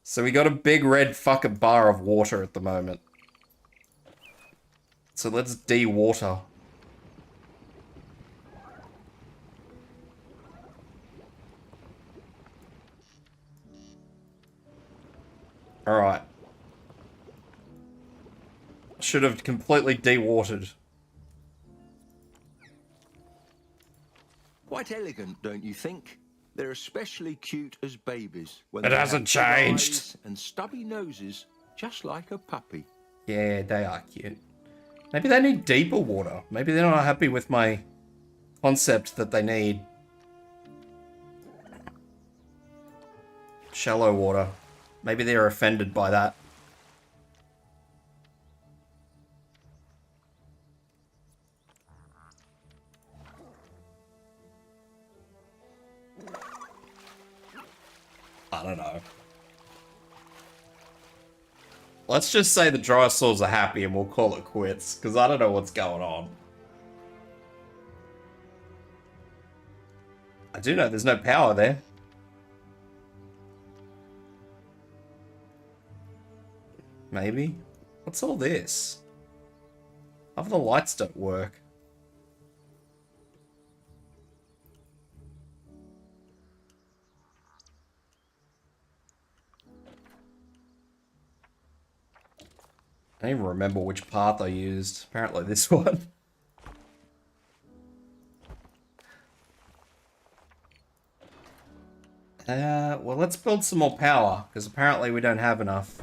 Speaker 1: So we got a big red fucking bar of water at the moment. So let's de-water. Alright. Should have completely de-watered.
Speaker 2: Quite elegant, don't you think? They're especially cute as babies. When
Speaker 1: It hasn't changed.
Speaker 2: Eyes and stubby noses, just like a puppy.
Speaker 1: Yeah, they are cute. Maybe they need deeper water. Maybe they're not happy with my concept that they need shallow water. Maybe they're offended by that. I don't know. Let's just say the dinosaurs are happy and we'll call it quits, because I don't know what's going on. I do know there's no power there. Maybe? What's all this? How the lights don't work? I don't even remember which path I used. Apparently this one. Well, let's build some more power, because apparently we don't have enough.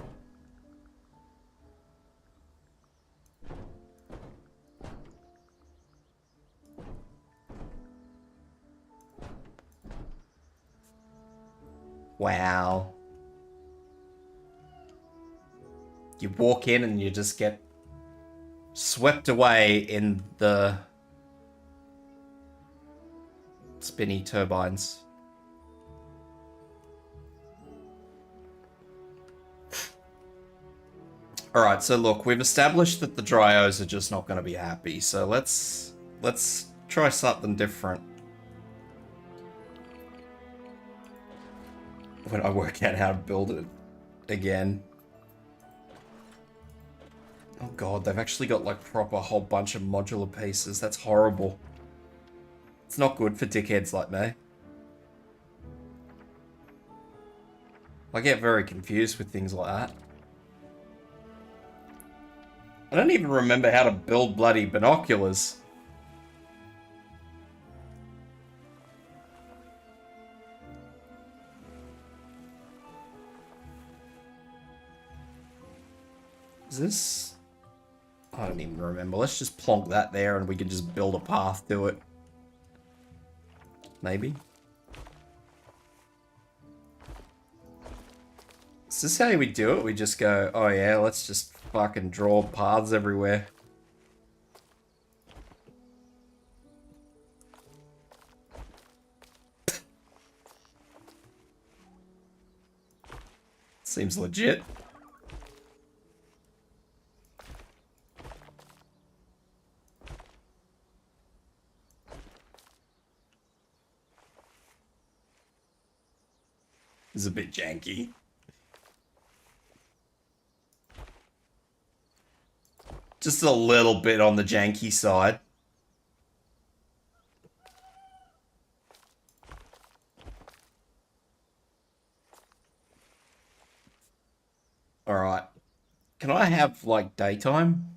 Speaker 1: Wow. You walk in and you just get swept away in the spinny turbines. Alright, so look, we've established that the Dryos are just not going to be happy, so let's try something different. When I work out how to build it again. Oh god, they've actually got like proper whole bunch of modular pieces. That's horrible. It's not good for dickheads like me. I get very confused with things like that. I don't even remember how to build bloody binoculars. Is this... I don't even remember. Let's just plonk that there and we can just build a path to it. Maybe. Is this how we do it? We just go, oh yeah, let's just fucking draw paths everywhere. Seems legit. It's a bit janky. Just a little bit on the janky side. Alright. Can I have, like, daytime?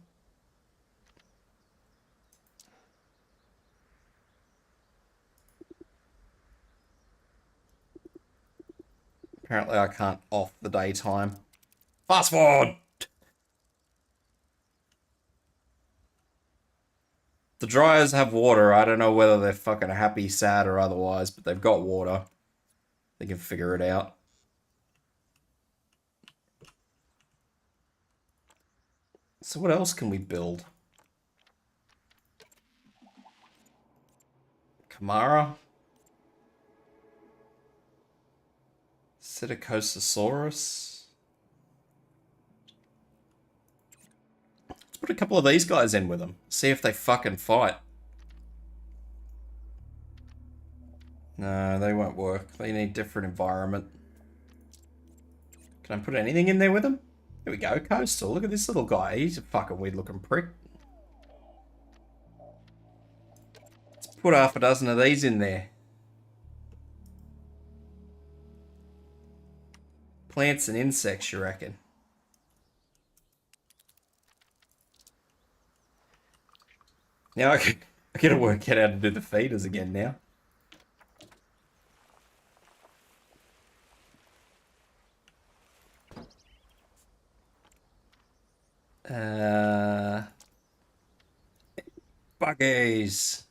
Speaker 1: Apparently I can't off the daytime. Fast forward! The dryers have water. I don't know whether they're fucking happy, sad, or otherwise, but they've got water. They can figure it out. So what else can we build? Kamara? Psittacosaurus? Let's put a couple of these guys in with them. See if they fucking fight. No, they won't work. They need different environment. Can I put anything in there with them? Here we go, Coastal. Look at this little guy. He's a fucking weird looking prick. Let's put half a dozen of these in there. Plants and insects, you reckon? Now I gotta work out how to do the feeders again now. Buggies.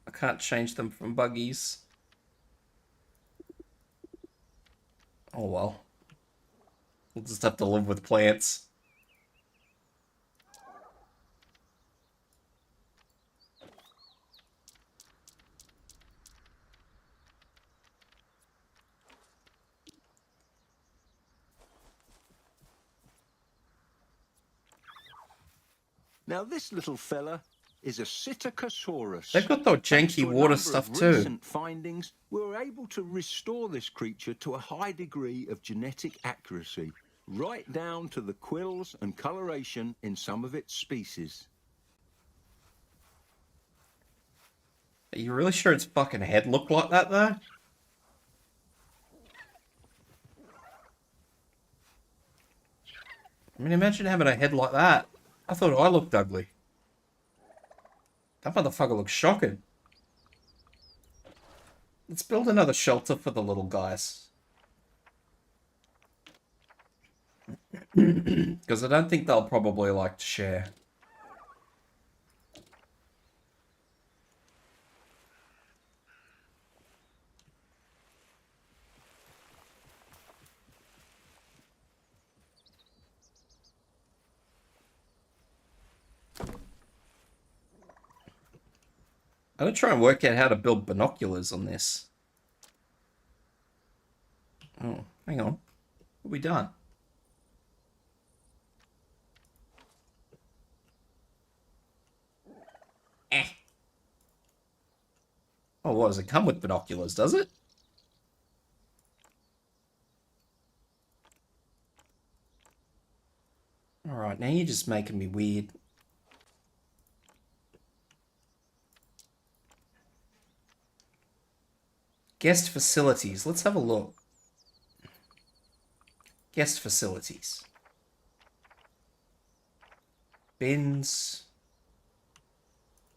Speaker 1: I can't change them from buggies. Oh well. We'll just have to live with plants.
Speaker 2: Now this little fella is a Psittacosaurus.
Speaker 1: They've got the janky water stuff too.
Speaker 2: Recent findings, we were able to restore this creature to a high degree of genetic accuracy, right down to the quills and coloration in some of its species.
Speaker 1: Are you really sure its fucking head looked like that though? I mean, imagine having a head like that. I thought I looked ugly. That motherfucker looks shocking. Let's build another shelter for the little guys. Because I don't think they'll probably like to share. I'm gonna try and work out how to build binoculars on this. Oh, hang on. What have we done? Oh, what does it come with binoculars, does it? Alright, now you're just making me weird. Guest facilities. Let's have a look. Guest facilities. Bins.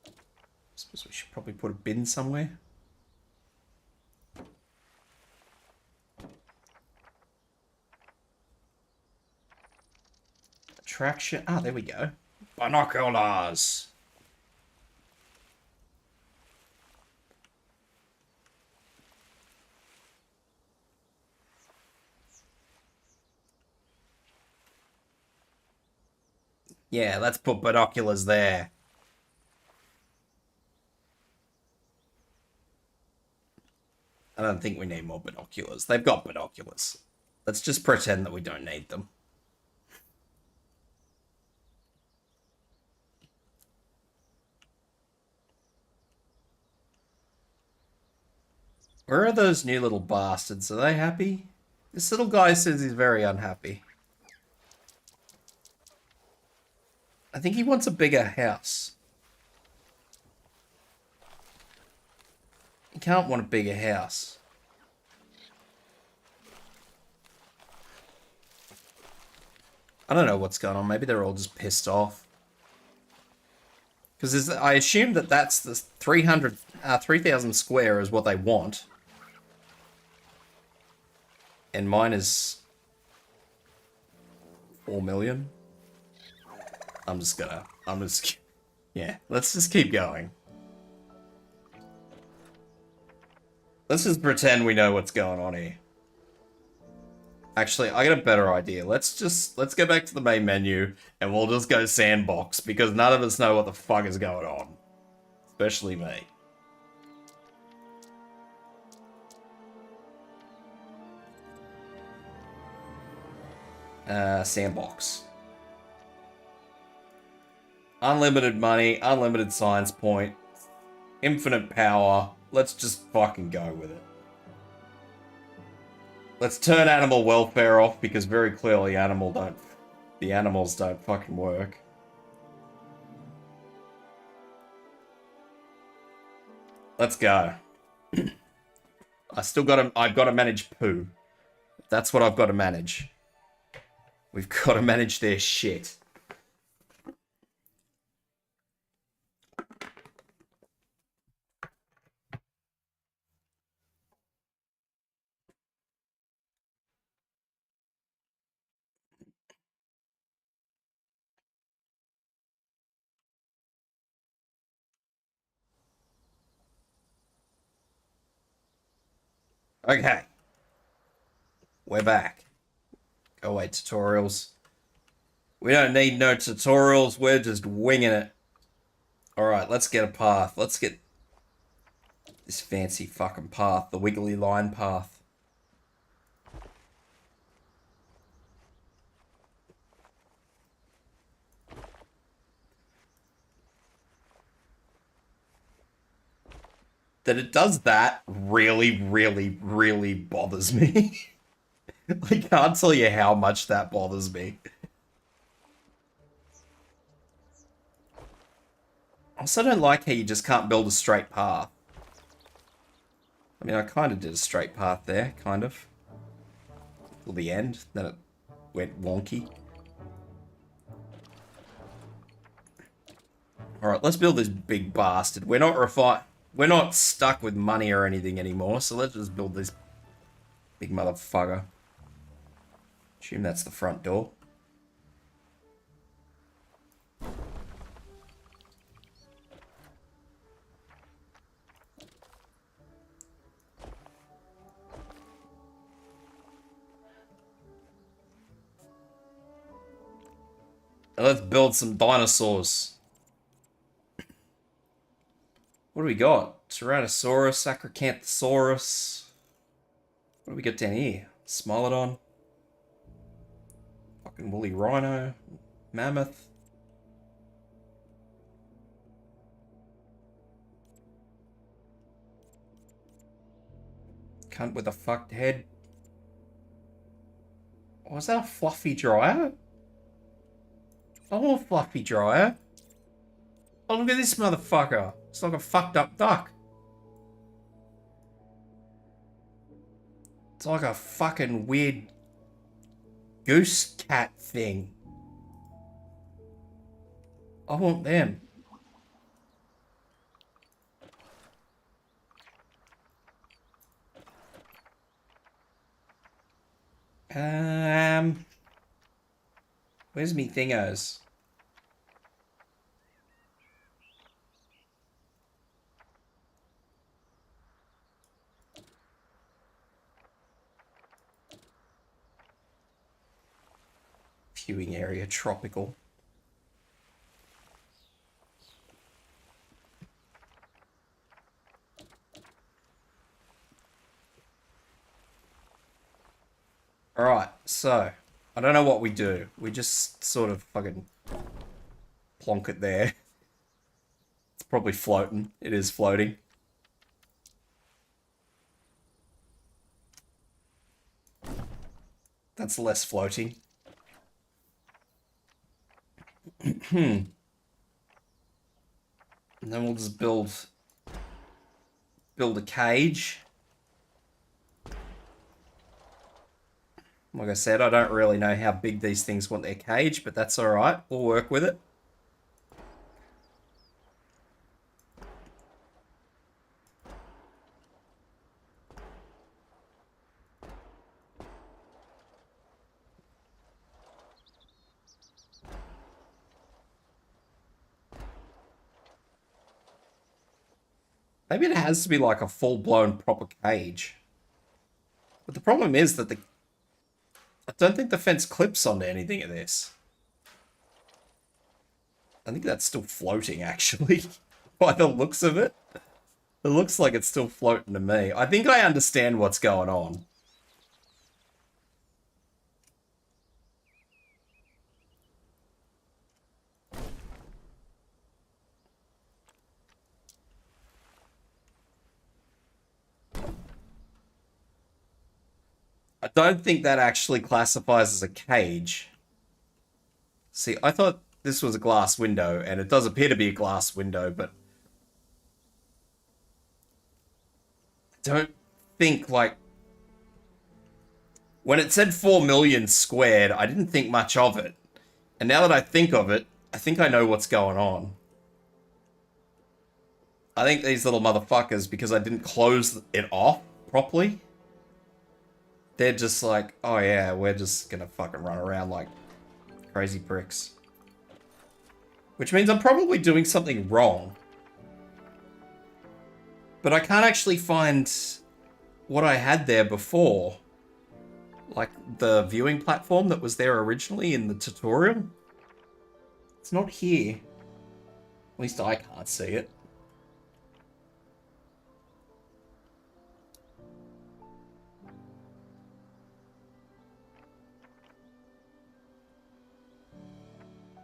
Speaker 1: I suppose we should probably put a bin somewhere. Attraction. Ah, there we go. Binoculars. Yeah, let's put binoculars there. I don't think we need more binoculars. They've got binoculars. Let's just pretend that we don't need them. Where are those new little bastards? Are they happy? This little guy says he's very unhappy. I think he wants a bigger house. He can't want a bigger house. I don't know what's going on. Maybe they're all just pissed off. Because I assume that that's the 3,000 square is what they want. And mine is 4 million. I'm I'm just... Yeah, let's just keep going. Let's just pretend we know what's going on here. Actually, I got a better idea. Let's go back to the main menu and we'll just go sandbox because none of us know what the fuck is going on. Especially me. Sandbox. Unlimited money, unlimited science point, infinite power. Let's just fucking go with it. Let's turn animal welfare off because very clearly the animals don't fucking work. Let's go. I've got to manage poo. That's what I've got to manage. We've got to manage their shit. Okay. We're back. Go away, tutorials. We don't need no tutorials. We're just winging it. Alright, let's get a path. Let's get this fancy fucking path. The wiggly line path. That it does that really, really, really bothers me. I can't tell you how much that bothers me. I also don't like how you just can't build a straight path. I mean, I kind of did a straight path there, kind of. Till the end, then it went wonky. Alright, let's build this big bastard. We're not stuck with money or anything anymore, so let's just build this big motherfucker. Assume that's the front door. Now let's build some dinosaurs. What do we got? Tyrannosaurus, Acrocanthosaurus. What do we got down here? Smilodon. Fucking woolly rhino. Mammoth. Cunt with a fucked head. Oh, is that a fluffy dryer? Oh, a fluffy dryer. Oh, look at this motherfucker. It's like a fucked up duck. It's like a fucking weird goose cat thing. I want them. Where's me thingos? Viewing area, tropical. Alright, so I don't know what we do. We just sort of fucking plonk it there. It's probably floating. It is floating. That's less floating. And then we'll just build a cage. Like I said, I don't really know how big these things want their cage, but that's alright. We'll work with it. Maybe it has to be like a full-blown proper cage. But the problem is that I don't think the fence clips onto anything of this. I think that's still floating, actually, by the looks of it. It looks like it's still floating to me. I think I understand what's going on. I don't think that actually classifies as a cage. See, I thought this was a glass window, and it does appear to be a glass window, but I don't think, like, when it said 4 million squared, I didn't think much of it. And now that I think of it, I think I know what's going on. I think these little motherfuckers, because I didn't close it off properly, they're just like, oh yeah, we're just gonna fucking run around like crazy pricks. Which means I'm probably doing something wrong. But I can't actually find what I had there before. Like the viewing platform that was there originally in the tutorial. It's not here. At least I can't see it.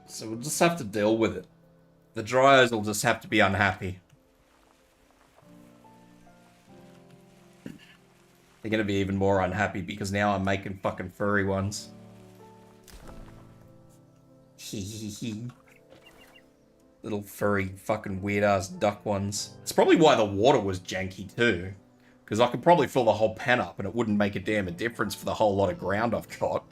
Speaker 1: So we'll just have to deal with it. The dryers will just have to be unhappy. They're going to be even more unhappy because now I'm making fucking furry ones. Little furry fucking weird-ass duck ones. It's probably why the water was janky too. Because I could probably fill the whole pen up and it wouldn't make a damn difference for the whole lot of ground I've got.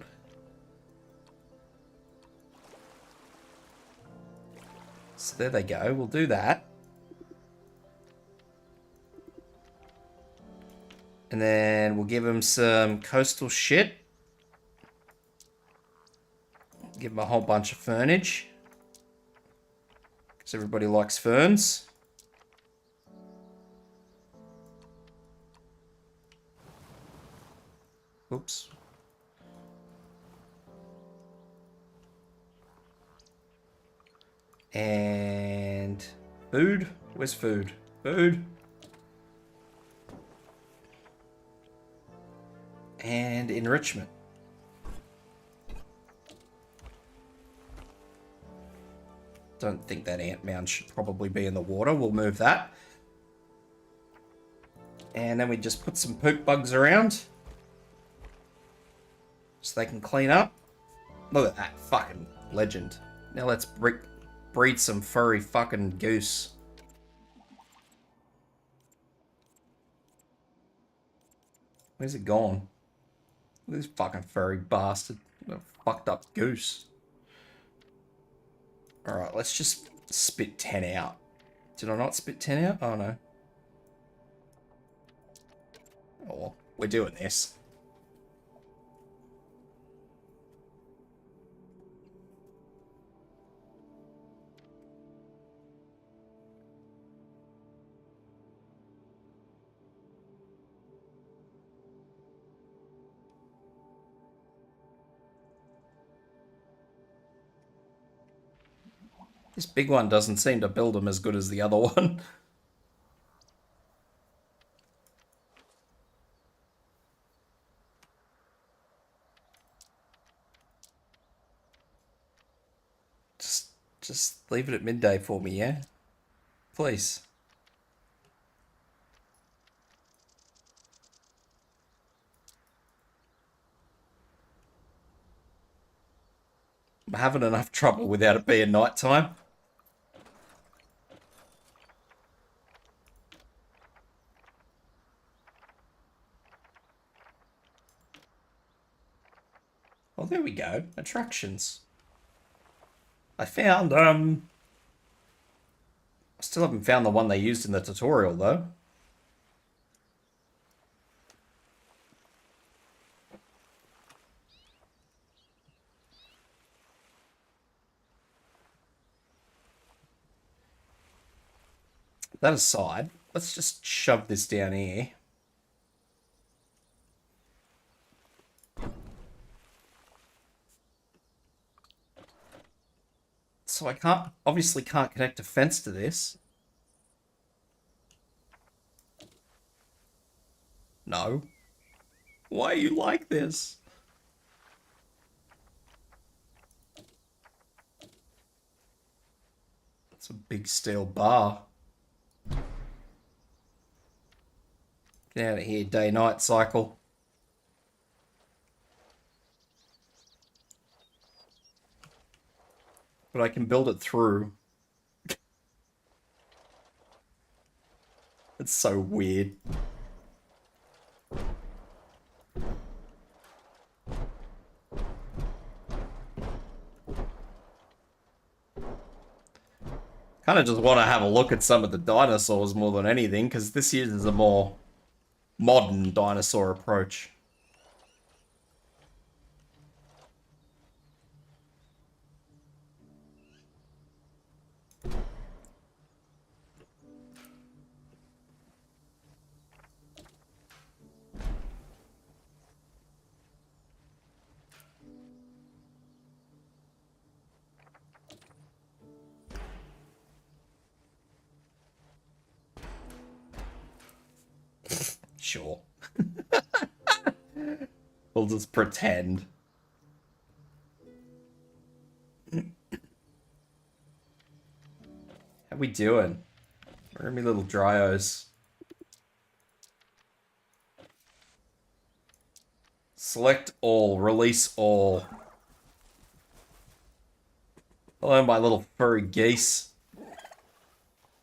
Speaker 1: So there they go. We'll do that. And then we'll give them some coastal shit. Give them a whole bunch of fernage. Because everybody likes ferns. Oops. And food? Where's food? Food. And enrichment. Don't think that ant mound should probably be in the water. We'll move that. And then we just put some poop bugs around. So they can clean up. Look at that fucking legend. Now let's breed some furry fucking goose. Where's it gone? Look at this fucking furry bastard. A fucked up goose. Alright, let's just spit 10 out. Did I not spit 10 out? Oh no. Oh well, we're doing this. This big one doesn't seem to build them as good as the other one. Just leave it at midday for me, yeah? Please. I'm having enough trouble without it being nighttime. Oh, there we go. Attractions. I found, I still haven't found the one they used in the tutorial, though. That aside, let's just shove this down here. So I obviously can't connect a fence to this. No. Why are you like this? It's a big steel bar. Get out of here, day-night cycle. But I can build it through. It's so weird. Kind of just want to have a look at some of the dinosaurs more than anything, because this uses a more modern dinosaur approach. Sure. We'll just pretend. How we doing? Where are my little dryos? Select all, release all. Hello, my little furry geese.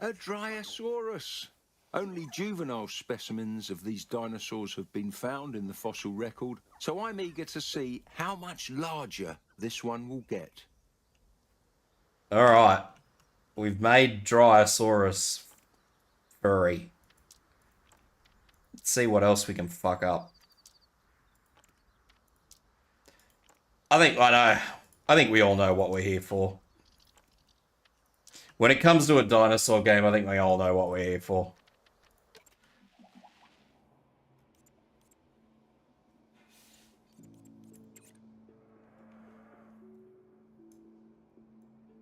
Speaker 2: A Dryosaurus. Only juvenile specimens of these dinosaurs have been found in the fossil record, so I'm eager to see how much larger this one will get.
Speaker 1: Alright. We've made Dryosaurus furry. Let's see what else we can fuck up. I think we all know what we're here for. When it comes to a dinosaur game, I think we all know what we're here for.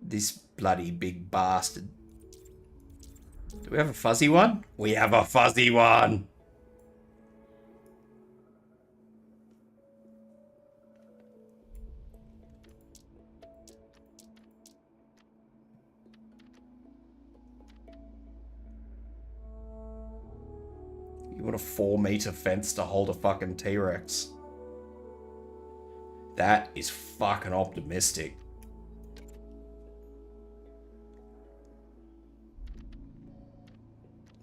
Speaker 1: This bloody big bastard. Do we have a fuzzy one? We have a fuzzy one! You want a 4-meter fence to hold a fucking T-Rex? That is fucking optimistic.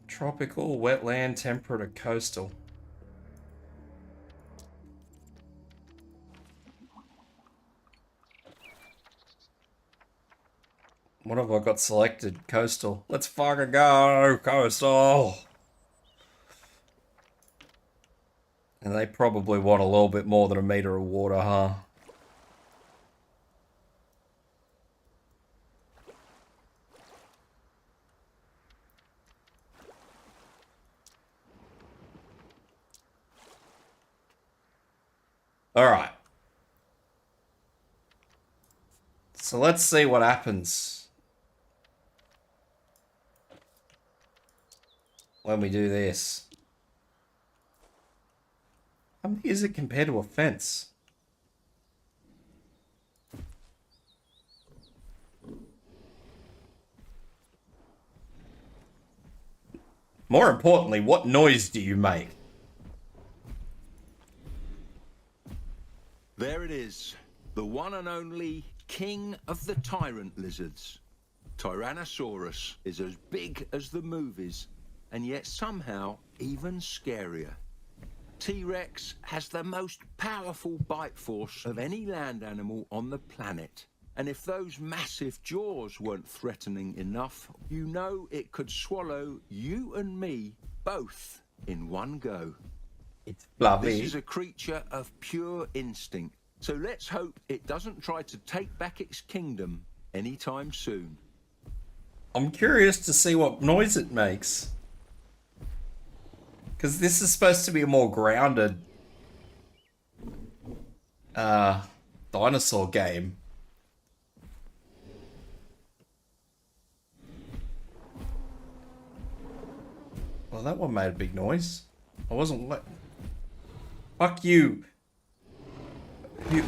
Speaker 1: Tropical, wetland, temperate, or coastal. What have I got selected? Coastal. Let's fucking go, coastal! And they probably want a little bit more than a meter of water, huh? Alright. So let's see what happens when we do this. How big is it compared to a fence? More importantly, what noise do you make?
Speaker 2: There it is, the one and only king of the tyrant lizards. Tyrannosaurus is as big as the movies, and yet somehow even scarier. T-Rex has the most powerful bite force of any land animal on the planet. And if those massive jaws weren't threatening enough, you know it could swallow you and me both in one go.
Speaker 1: It's fluffy.
Speaker 2: This is a creature of pure instinct, so let's hope it doesn't try to take back its kingdom anytime soon.
Speaker 1: I'm curious to see what noise it makes. Because this is supposed to be a more grounded dinosaur game. Well, that one made a big noise. I wasn't what? Fuck you. You.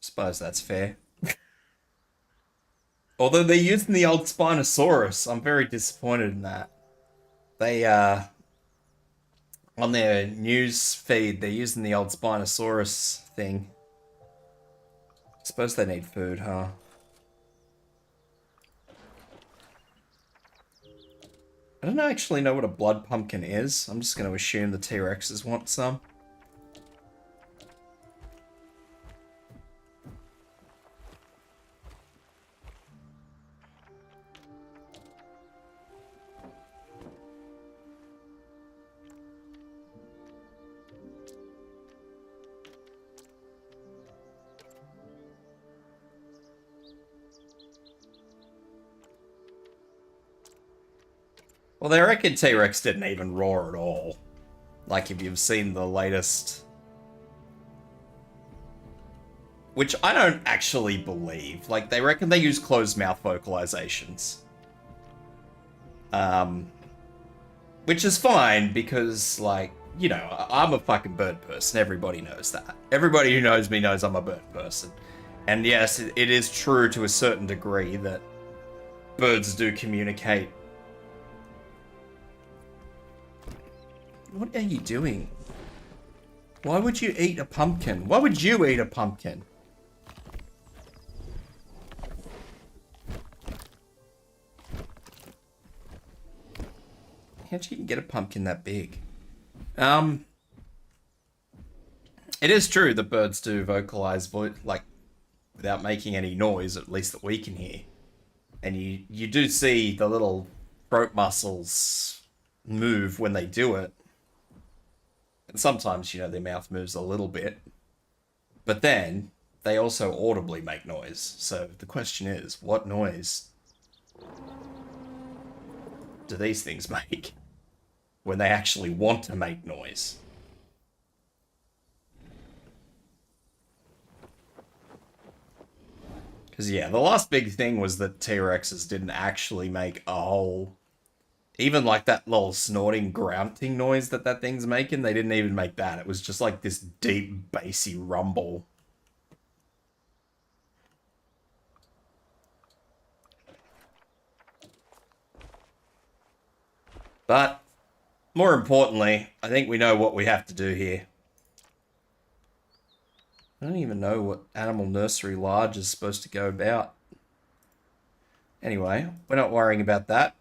Speaker 1: Suppose that's fair. Although they're using the old Spinosaurus, I'm very disappointed in that. They, on their news feed, they're using the old Spinosaurus thing. Suppose they need food, huh? I don't actually know what a blood pumpkin is. I'm just going to assume the T-Rexes want some. Well, they reckon T-Rex didn't even roar at all. Like, if you've seen the latest... Which I don't actually believe. Like, they reckon they use closed mouth vocalizations. Which is fine, because, like, you know, I'm a fucking bird person. Everybody knows that. Everybody who knows me knows I'm a bird person. And yes, it is true to a certain degree that birds do communicate. What are you doing? Why would you eat a pumpkin? Why would you eat a pumpkin? How'd you even get a pumpkin that big? It is true that birds do vocalize like without making any noise, at least that we can hear. And you do see the little throat muscles move when they do it. And sometimes, you know, their mouth moves a little bit. But then, they also audibly make noise. So the question is, what noise do these things make when they actually want to make noise? Because, yeah, the last big thing was that T-Rexes didn't actually make a whole... Even like that little snorting, grunting noise that thing's making, they didn't even make that. It was just like this deep, bassy rumble. But, more importantly, I think we know what we have to do here. I don't even know what Animal Nursery Large is supposed to go about. Anyway, we're not worrying about that.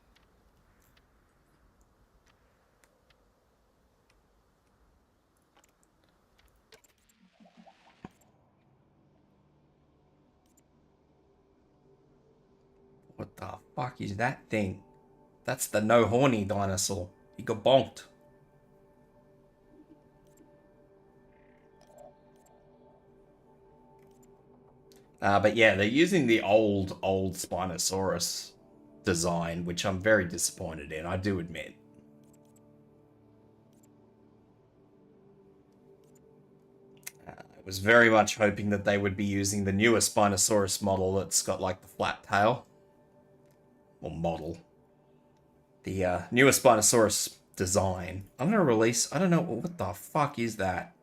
Speaker 1: What the fuck is that thing? That's the no horny dinosaur. He got bonked. But yeah, they're using the old Spinosaurus design, which I'm very disappointed in, I do admit. I was very much hoping that they would be using the newer Spinosaurus model that's got like the flat tail. Or model. The newer Spinosaurus design. I'm going to release... I don't know... What the fuck is that?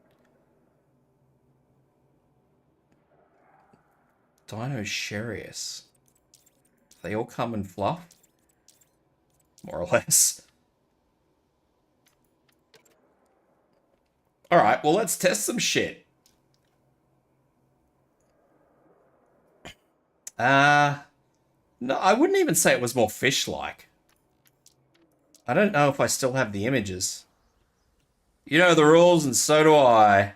Speaker 1: Dinosaurus. They all come in fluff? More or less. Alright, well let's test some shit. No, I wouldn't even say it was more fish-like. I don't know if I still have the images. You know the rules, and so do I.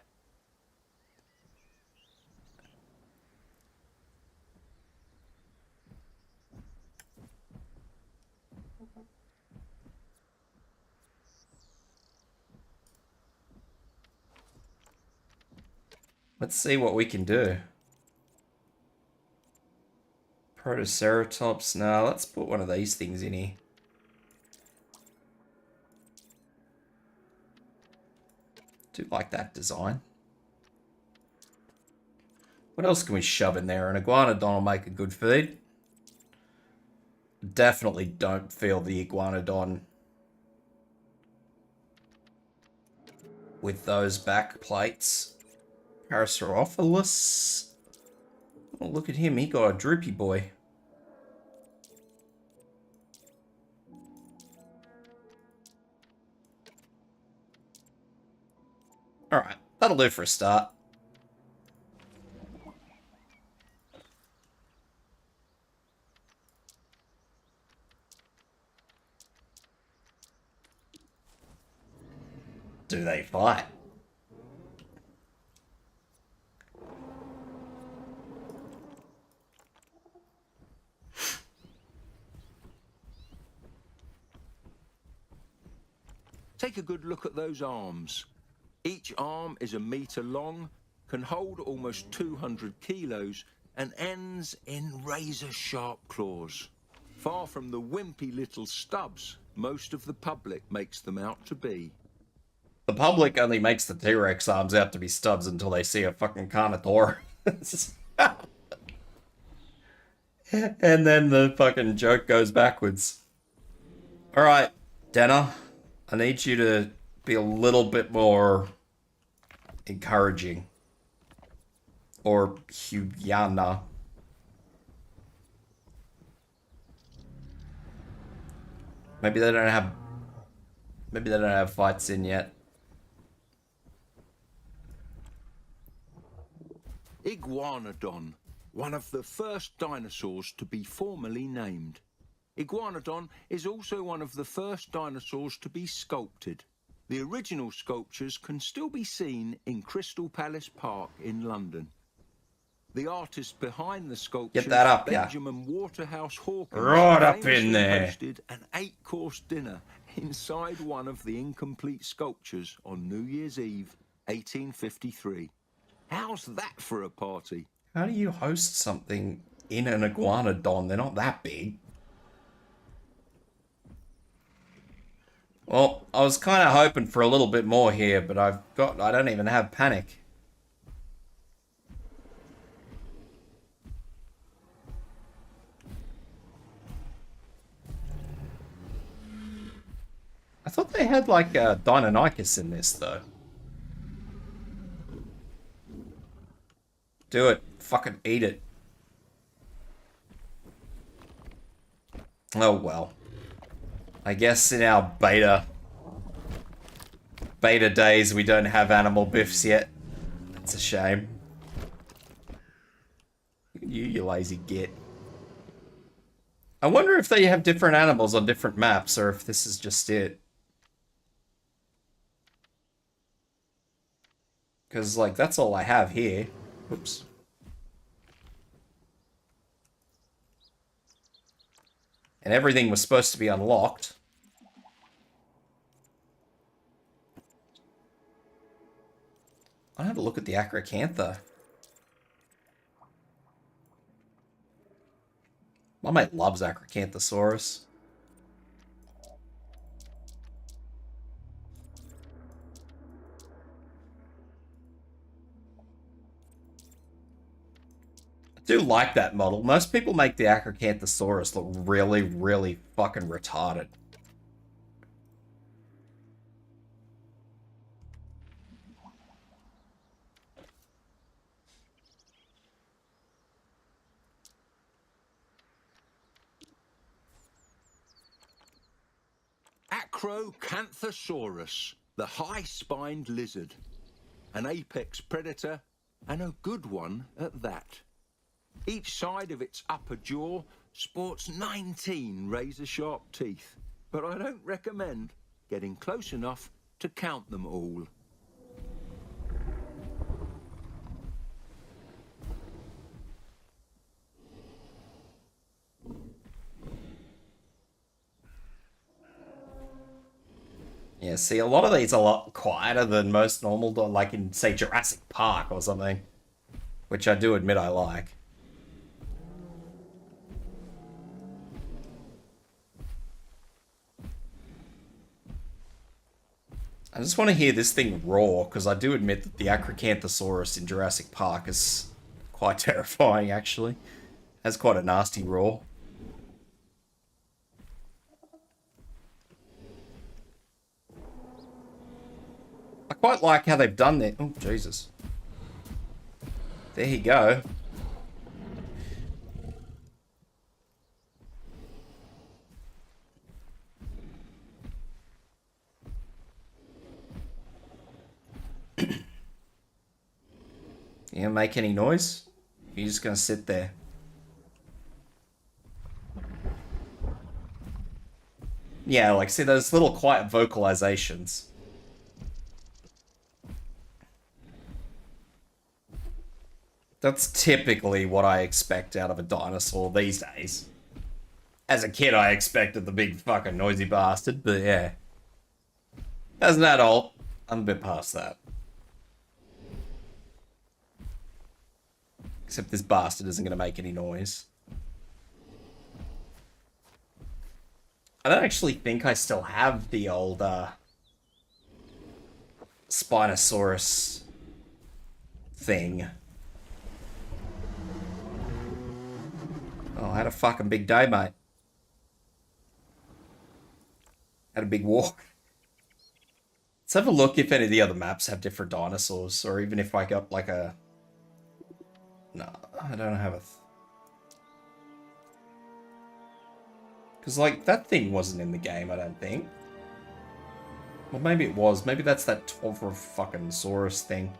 Speaker 1: Let's see what we can do. Protoceratops. Now let's put one of these things in here. Do like that design. What else can we shove in there? An iguanodon will make a good feed. Definitely don't feel the iguanodon with those back plates. Parasaurolophus. Oh, look at him. He got a droopy boy. Alright, that'll do for a start. Do they fight?
Speaker 2: Take a good look at those arms. Each arm is 1 meter long, can hold almost 200 kilos, and ends in razor-sharp claws. Far from the wimpy little stubs most of the public makes them out to be.
Speaker 1: The public only makes the T-Rex arms out to be stubs until they see a fucking Carnotaur. And then the fucking joke goes backwards. Alright, Dana. I need you to be a little bit more encouraging. Or Huyana. Maybe they don't have fights in yet.
Speaker 2: Iguanodon, one of the first dinosaurs to be formally named. Iguanodon is also one of the first dinosaurs to be sculpted. The original sculptures can still be seen in Crystal Palace Park in London. The artist behind the sculptures,
Speaker 1: Get that up,
Speaker 2: Benjamin Waterhouse Hawkins,
Speaker 1: right up in
Speaker 2: famously
Speaker 1: there.
Speaker 2: hosted an 8-course dinner inside one of the incomplete sculptures on New Year's Eve, 1853. How's that for a party?
Speaker 1: How do you host something in an iguanodon? They're not that big. Well, I was kind of hoping for a little bit more here, but I don't even have panic. I thought they had like a Deinonychus in this though. Do it. Fucking eat it. Oh well. I guess in our beta days we don't have animal biffs yet. That's a shame. You lazy git. I wonder if they have different animals on different maps or if this is just it. Because, like, that's all I have here. Oops. And everything was supposed to be unlocked. I'll have a look at the Acrocantha. My mate loves Acrocanthosaurus. I do like that model. Most people make the Acrocanthosaurus look really, really fucking retarded.
Speaker 2: Acrocanthosaurus, the high-spined lizard. An apex predator, and a good one at that. Each side of its upper jaw sports 19 razor-sharp teeth, but I don't recommend getting close enough to count them all.
Speaker 1: Yeah, see, a lot of these are a lot quieter than most normal, like in, say, Jurassic Park or something. Which I do admit I like. I just want to hear this thing roar, because I do admit that the Acrocanthosaurus in Jurassic Park is quite terrifying, actually. Has quite a nasty roar. I quite like how they've done that. Oh, Jesus. There you go. You gonna make any noise? You're just gonna sit there. Yeah, like, see those little quiet vocalizations. That's typically what I expect out of a dinosaur these days. As a kid, I expected the big fucking noisy bastard, but yeah. As an adult, I'm a bit past that. Except this bastard isn't going to make any noise. I don't actually think I still have the old Spinosaurus thing. Oh, I had a fucking big day, mate. Had a big walk. Let's have a look if any of the other maps have different dinosaurs, or even if I got like a... No, I don't have a... Because, like, that thing wasn't in the game, I don't think. Well, maybe it was. Maybe that's that Topher fucking Saurus thing.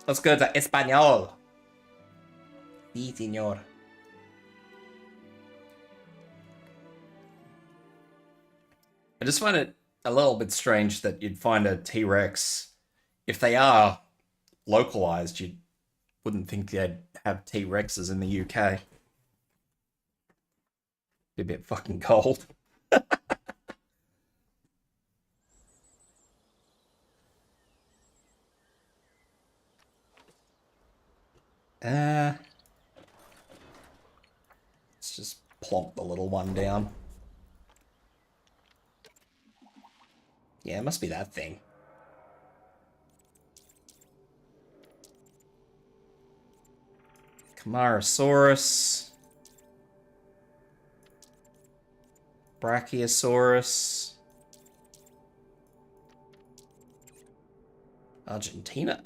Speaker 1: Let's go to Espanol. Sí, señor. I just find it a little bit strange that you'd find a T-Rex. If they are localized, you wouldn't think they'd have T-Rexes in the UK. Be a bit fucking cold. Let's just plonk the little one down. Yeah, it must be that thing. Camarasaurus. Brachiosaurus. Argentina.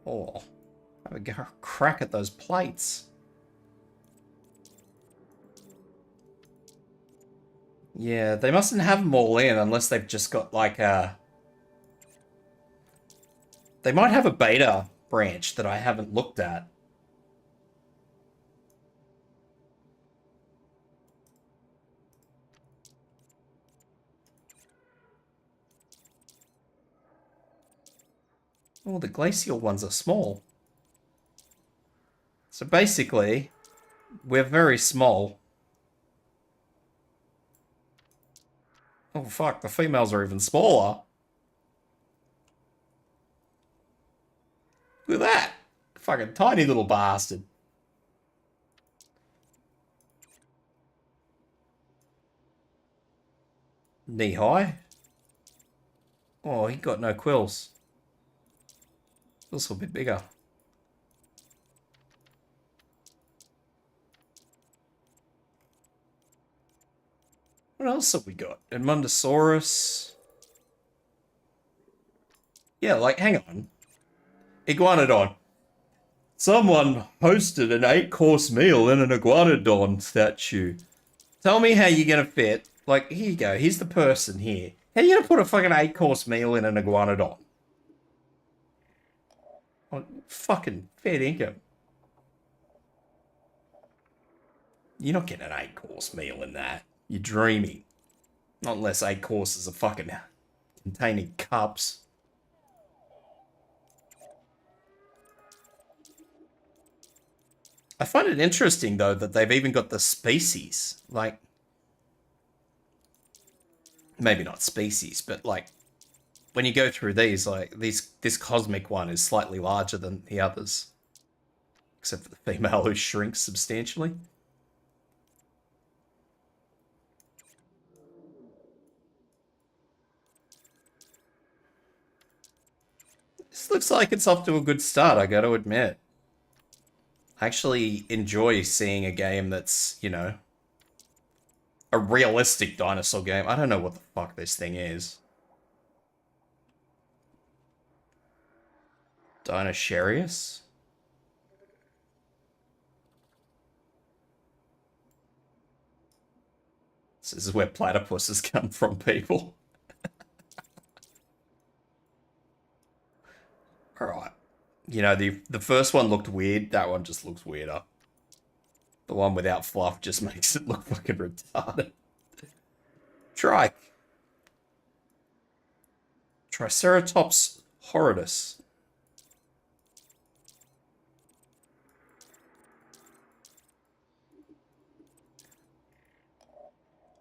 Speaker 1: Oh, have a crack at those plates. Yeah, they mustn't have them all in unless they've just got like a... They might have a beta branch that I haven't looked at. Oh, the glacial ones are small. So basically, we're very small. Oh fuck, the females are even smaller. Look at that. Fucking tiny little bastard. Knee high. Oh, he got no quills. Also a bit bigger. What else have we got? Edmontosaurus. Yeah, like, hang on. Iguanodon. Someone hosted an 8-course meal in an Iguanodon statue. Tell me how you're gonna fit. Like, here you go. Here's the person here. How you gonna put a fucking 8-course meal in an Iguanodon? Oh, fucking fair income. You're not getting an 8-course meal in that. You're dreaming. Not unless 8 courses are fucking containing cups. I find it interesting, though, that they've even got the species. Like, maybe not species, but like, when you go through these, like, this cosmic one is slightly larger than the others. Except for the female who shrinks substantially. This looks like it's off to a good start, I gotta admit. I actually enjoy seeing a game that's, you know, a realistic dinosaur game. I don't know what the fuck this thing is. Dinosaurus? This is where platypuses come from, people. Alright. You know, the first one looked weird. That one just looks weirder. The one without fluff just makes it look fucking retarded. Trike. Triceratops Horridus.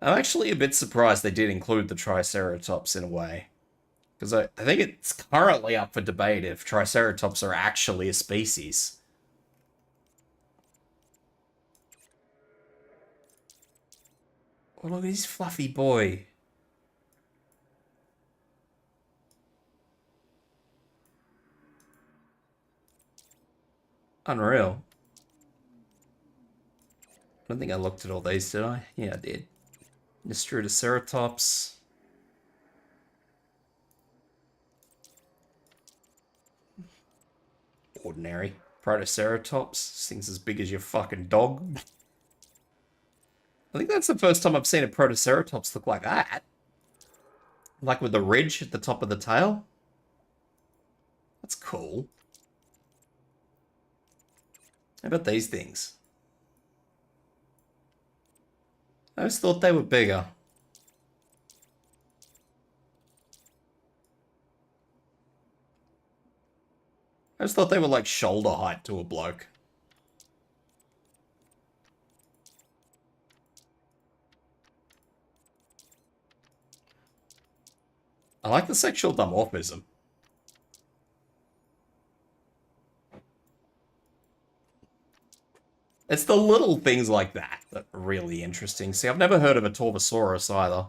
Speaker 1: I'm actually a bit surprised they did include the Triceratops in a way. Because I think it's currently up for debate if Triceratops are actually a species. Oh, look at this fluffy boy. Unreal. I don't think I looked at all these, did I? Yeah, I did. Protoceratops. Ordinary. Protoceratops. This thing's as big as your fucking dog. I think that's the first time I've seen a Protoceratops look like that. Like with the ridge at the top of the tail. That's cool. How about these things? I always thought they were bigger. I just thought they were like shoulder height to a bloke. I like the sexual dimorphism. It's the little things like that that are really interesting. See, I've never heard of a Torvosaurus either.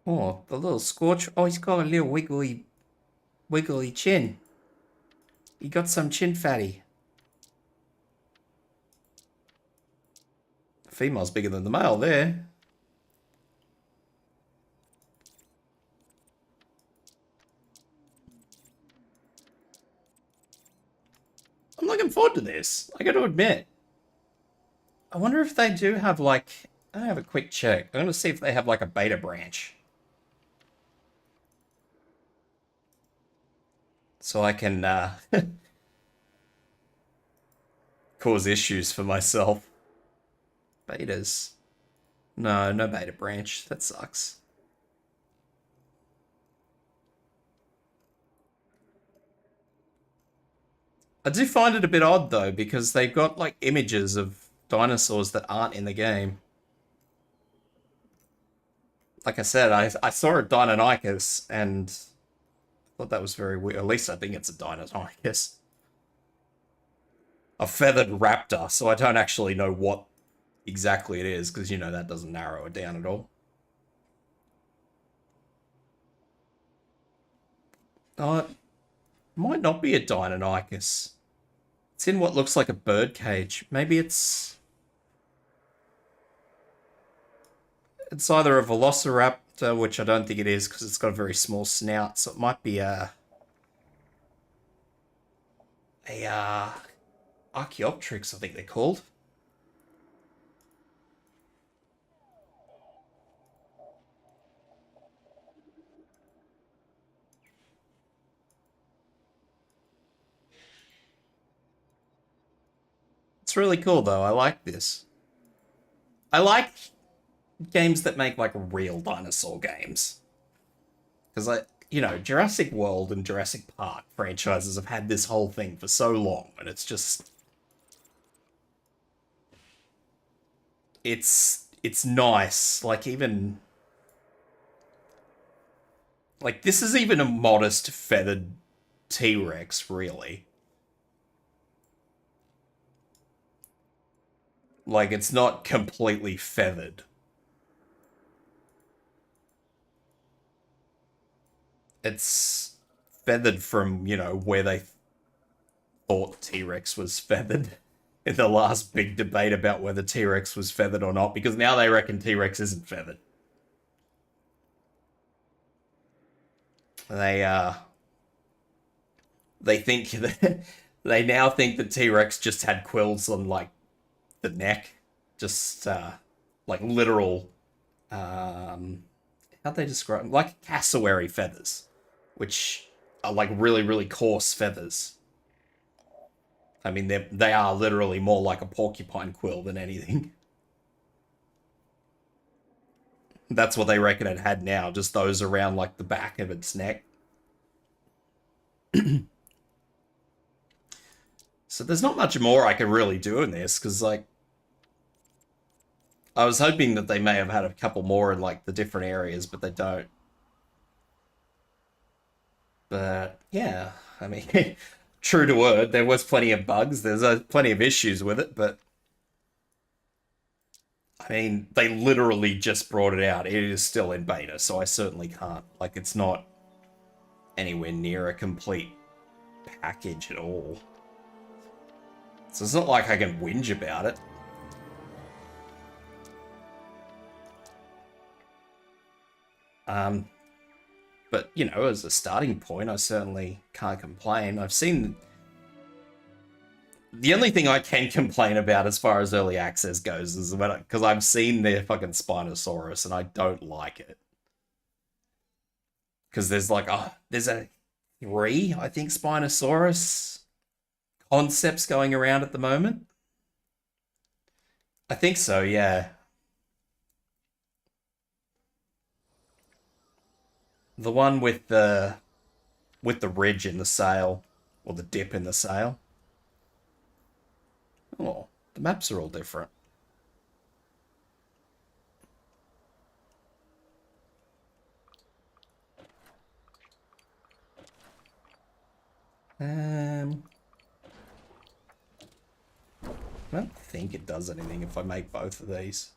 Speaker 1: Oh, the little Scorch. Oh, he's got a little wiggly chin. He got some chin fatty. The female's bigger than the male there. I'm looking forward to this, I gotta admit. I wonder if they do have like... I have a quick check. I'm gonna see if they have like a beta branch. So I can cause issues for myself. Betas. No, no beta branch. That sucks. I do find it a bit odd though, because they've got like images of dinosaurs that aren't in the game. Like I said, I saw a Deinonychus and thought that was very weird. At least I think it's a Deinonychus. A feathered raptor, so I don't actually know what exactly it is, because, you know, that doesn't narrow it down at all. It might not be a Deinonychus. It's in what looks like a bird cage. Maybe it's either a velociraptor, which I don't think it is, because it's got a very small snout, so it might be a Archaeopteryx, I think they're called. It's really cool, though. I like this. I like games that make, like, real dinosaur games. Because, like, you know, Jurassic World and Jurassic Park franchises have had this whole thing for so long, and it's just... It's nice. Like, even... Like, this is even a modest feathered T-Rex, really. Like, it's not completely feathered. It's feathered from, where they thought T-Rex was feathered in the last big debate about whether T-Rex was feathered or not, because now they reckon T-Rex isn't feathered. They think that they now think that T-Rex just had quills on like the neck, just like literal how'd they describe them? Like cassowary feathers, which are like really, really coarse feathers. I mean, they are literally more like a porcupine quill than anything. That's what they reckon it had now, just those around like the back of its neck. So there's not much more I can really do in this, because like I was hoping that they may have had a couple more in like the different areas, but they don't. But yeah, I mean, true to word, there was plenty of bugs. There's plenty of issues with it, but I mean, they literally just brought it out. It is still in beta, so I certainly can't. Like, it's not anywhere near a complete package at all. So it's not like I can whinge about it. But, as a starting point, I certainly can't complain. I've seen... The only thing I can complain about as far as early access goes is because I've seen their fucking Spinosaurus and I don't like it. Because there's like, there's a 3, I think, Spinosaurus concepts going around at the moment. I think so, yeah. The one with the ridge in the sail, or the dip in the sail. Oh, the maps are all different. I don't think it does anything if I make both of these.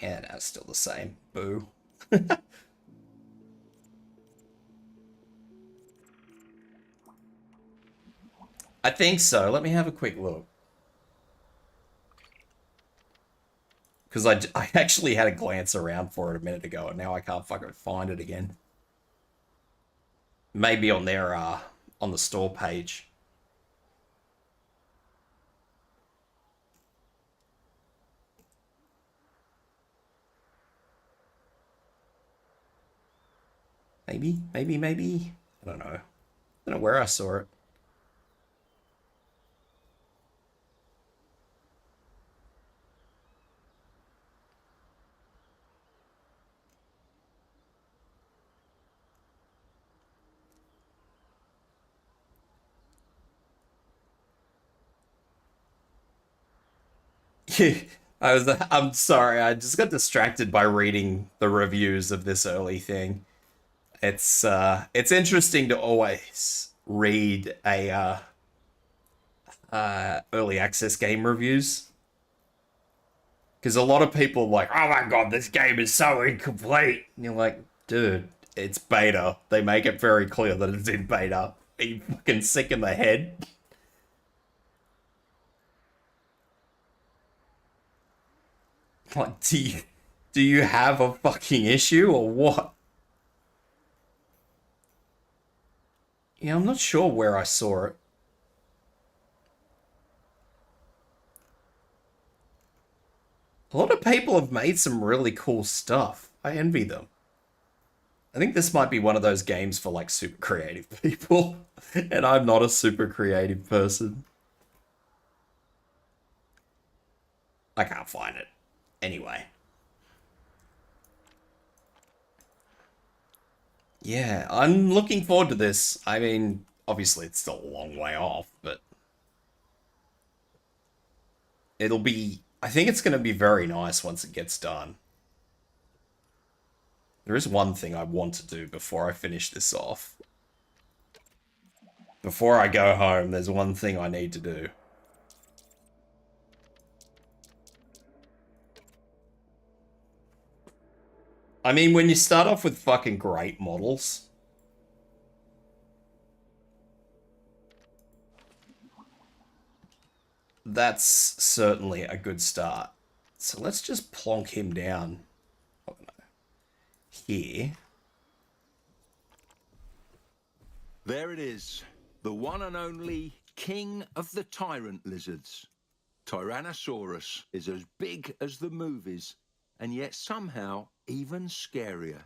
Speaker 1: Yeah, no, it's still the same. Boo. I think so. Let me have a quick look. Because I actually had a glance around for it a minute ago, and now I can't fucking find it again. Maybe on their, on the store page. Maybe? I don't know. I don't know where I saw it. I'm sorry, I just got distracted by reading the reviews of this early thing. It's interesting to always read a early access game reviews, because a lot of people are like, oh my god, this game is so incomplete, and you're like, dude, it's beta. They make it very clear that it's in beta. Are you fucking sick in the head? Like, do you have a fucking issue or what? Yeah, I'm not sure where I saw it. A lot of people have made some really cool stuff. I envy them. I think this might be one of those games for like super creative people, and I'm not a super creative person. I can't find it. Anyway. Yeah, I'm looking forward to this. I mean, obviously it's still a long way off, but it'll be... I think it's going to be very nice once it gets done. There is one thing I want to do before I finish this off. Before I go home, there's one thing I need to do. I mean, when you start off with fucking great models, that's certainly a good start. So let's just plonk him down here.
Speaker 2: There it is, the one and only king of the tyrant lizards. Tyrannosaurus is as big as the movies, and yet somehow even scarier.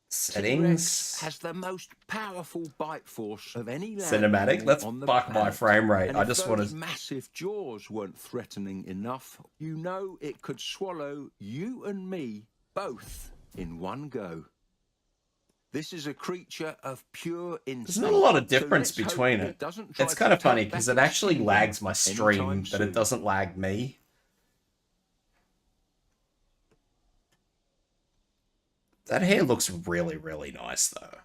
Speaker 1: Settings.
Speaker 2: T-Rex has the most powerful bite force of any land
Speaker 1: Cinematic. Let's
Speaker 2: on the
Speaker 1: fuck my
Speaker 2: planet.
Speaker 1: frame rate.
Speaker 2: And
Speaker 1: I
Speaker 2: if
Speaker 1: just
Speaker 2: those
Speaker 1: want to.
Speaker 2: massive jaws weren't threatening enough, you know it could swallow you and me both in one go. This is a creature of pure instinct.
Speaker 1: There's not a lot of difference
Speaker 2: so
Speaker 1: between it.
Speaker 2: doesn't try
Speaker 1: It's
Speaker 2: to
Speaker 1: kind of funny
Speaker 2: take
Speaker 1: because
Speaker 2: back
Speaker 1: it
Speaker 2: its
Speaker 1: actually
Speaker 2: kingdom
Speaker 1: lags my stream,
Speaker 2: anytime
Speaker 1: but it
Speaker 2: soon.
Speaker 1: doesn't lag me. That hair looks really, really nice, though.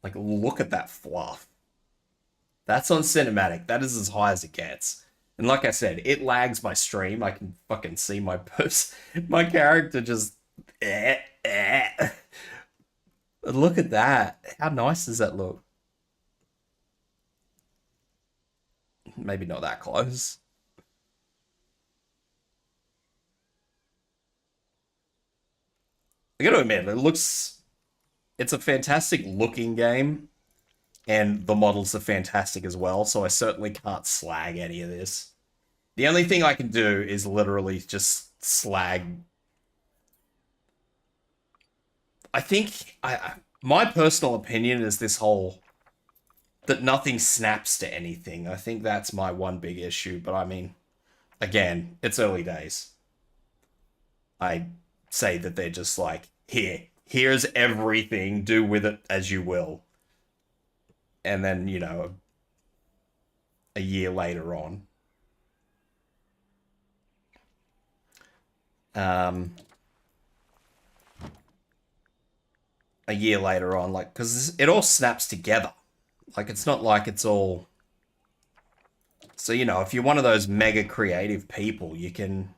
Speaker 1: Like, look at that fluff. That's on cinematic. That is as high as it gets. And like I said, it lags my stream. I can fucking see my my character just... Look at that. How nice does that look? Maybe not that close. I gotta admit, it's a fantastic looking game, and the models are fantastic as well, so I certainly can't slag any of this. The only thing I can do is literally just slag. I think my personal opinion is this whole that nothing snaps to anything. I think that's my one big issue, but I mean, again, it's early days. I say that they're just like, here's everything, do with it as you will. And then, you know, a year later on. A year later on, like, because it all snaps together. Like, it's not like it's all... So, you know, if you're one of those mega creative people, you can...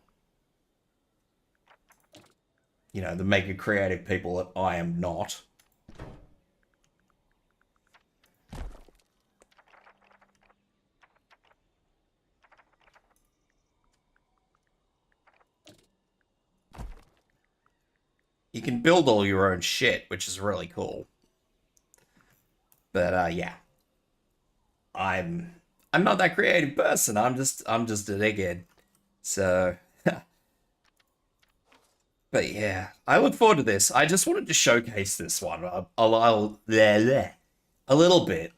Speaker 1: You know, the mega creative people that I am not. You can build all your own shit, which is really cool. But yeah. I'm not that creative person. I'm just a dickhead. So but yeah, I look forward to this. I just wanted to showcase this one a little bit.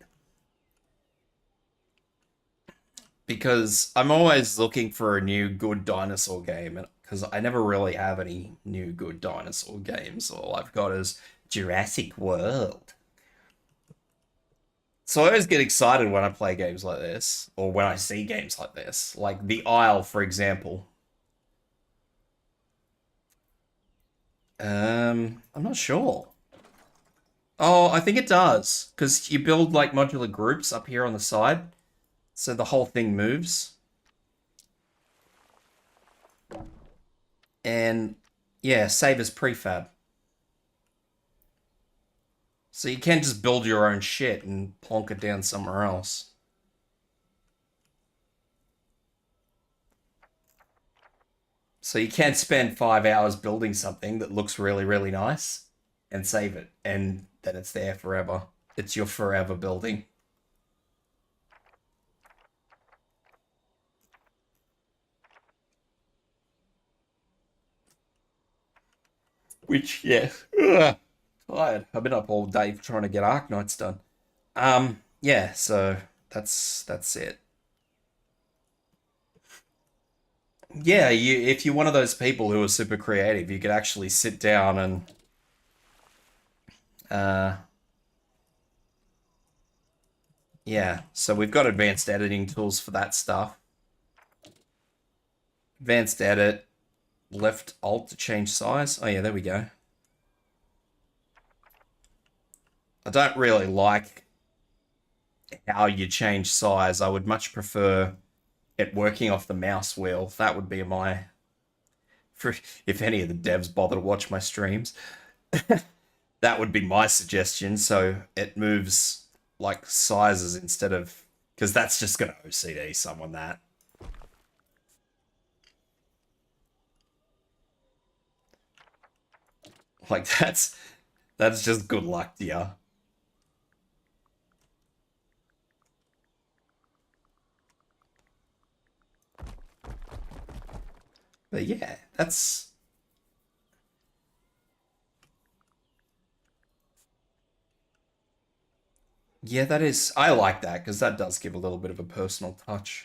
Speaker 1: Because I'm always looking for a new good dinosaur game, because I never really have any new good dinosaur games. All I've got is Jurassic World. So I always get excited when I play games like this, or when I see games like this. Like The Isle, for example. I'm not sure. Oh, I think it does, because you build like modular groups up here on the side, so the whole thing moves. And yeah, save as prefab. So you can just build your own shit and plonk it down somewhere else. So you can spend 5 hours building something that looks really, really nice and save it, and then it's there forever. It's your forever building. Which, yeah, tired. I've been up all day trying to get Arknights done. Yeah, so that's it. Yeah, if you're one of those people who are super creative, you could actually sit down and yeah, so we've got advanced editing tools for that stuff. Advanced edit, left alt to change size. Oh yeah, there we go. I don't really like how you change size. I would much prefer it working off the mouse wheel. That would be my if any of the devs bother to watch my streams. That would be my suggestion. So it moves like sizes instead of, because that's just going to OCD someone that. Like that's just good luck to you. But yeah, that's... Yeah, that is... I like that, because that does give a little bit of a personal touch.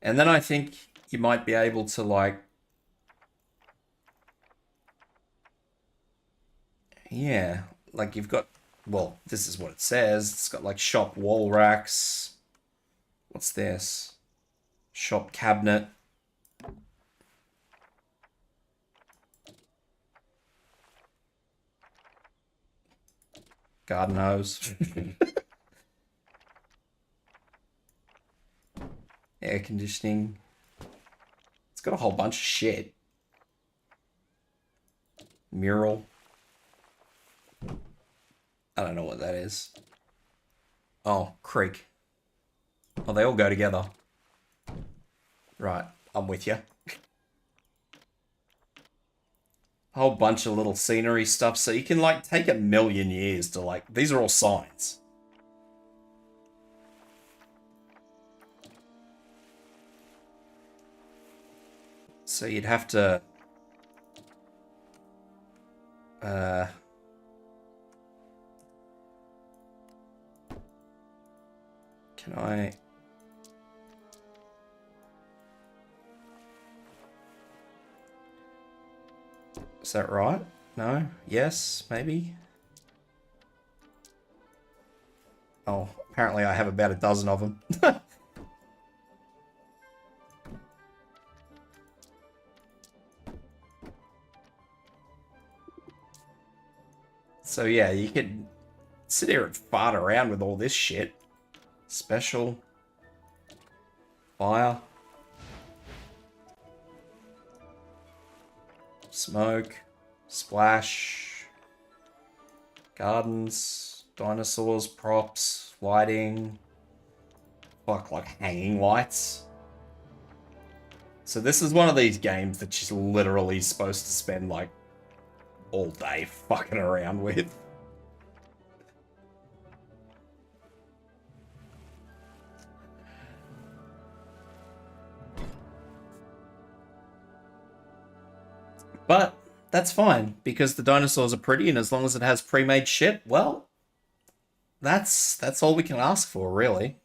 Speaker 1: And then I think you might be able to, like... Yeah, like you've got... Well, this is what it says. It's got, like, shop wall racks. What's this? Shop cabinet. Garden hose. Air conditioning. It's got a whole bunch of shit. Mural. I don't know what that is. Oh, creek. Oh, they all go together. Right, I'm with you. A whole bunch of little scenery stuff, so you can, like, take 1,000,000 years to, like... These are all signs. So you'd have to... Can I... Is that right? No? Yes? Maybe? Oh, apparently I have about a dozen of them. So yeah, you could sit here and fart around with all this shit. Special. Fire. Smoke. Splash. Gardens. Dinosaurs. Props. Lighting. Fuck, like hanging lights. So this is one of these games that she's literally supposed to spend like all day fucking around with. But that's fine, because the dinosaurs are pretty, and as long as it has pre-made shit, well, that's all we can ask for, really.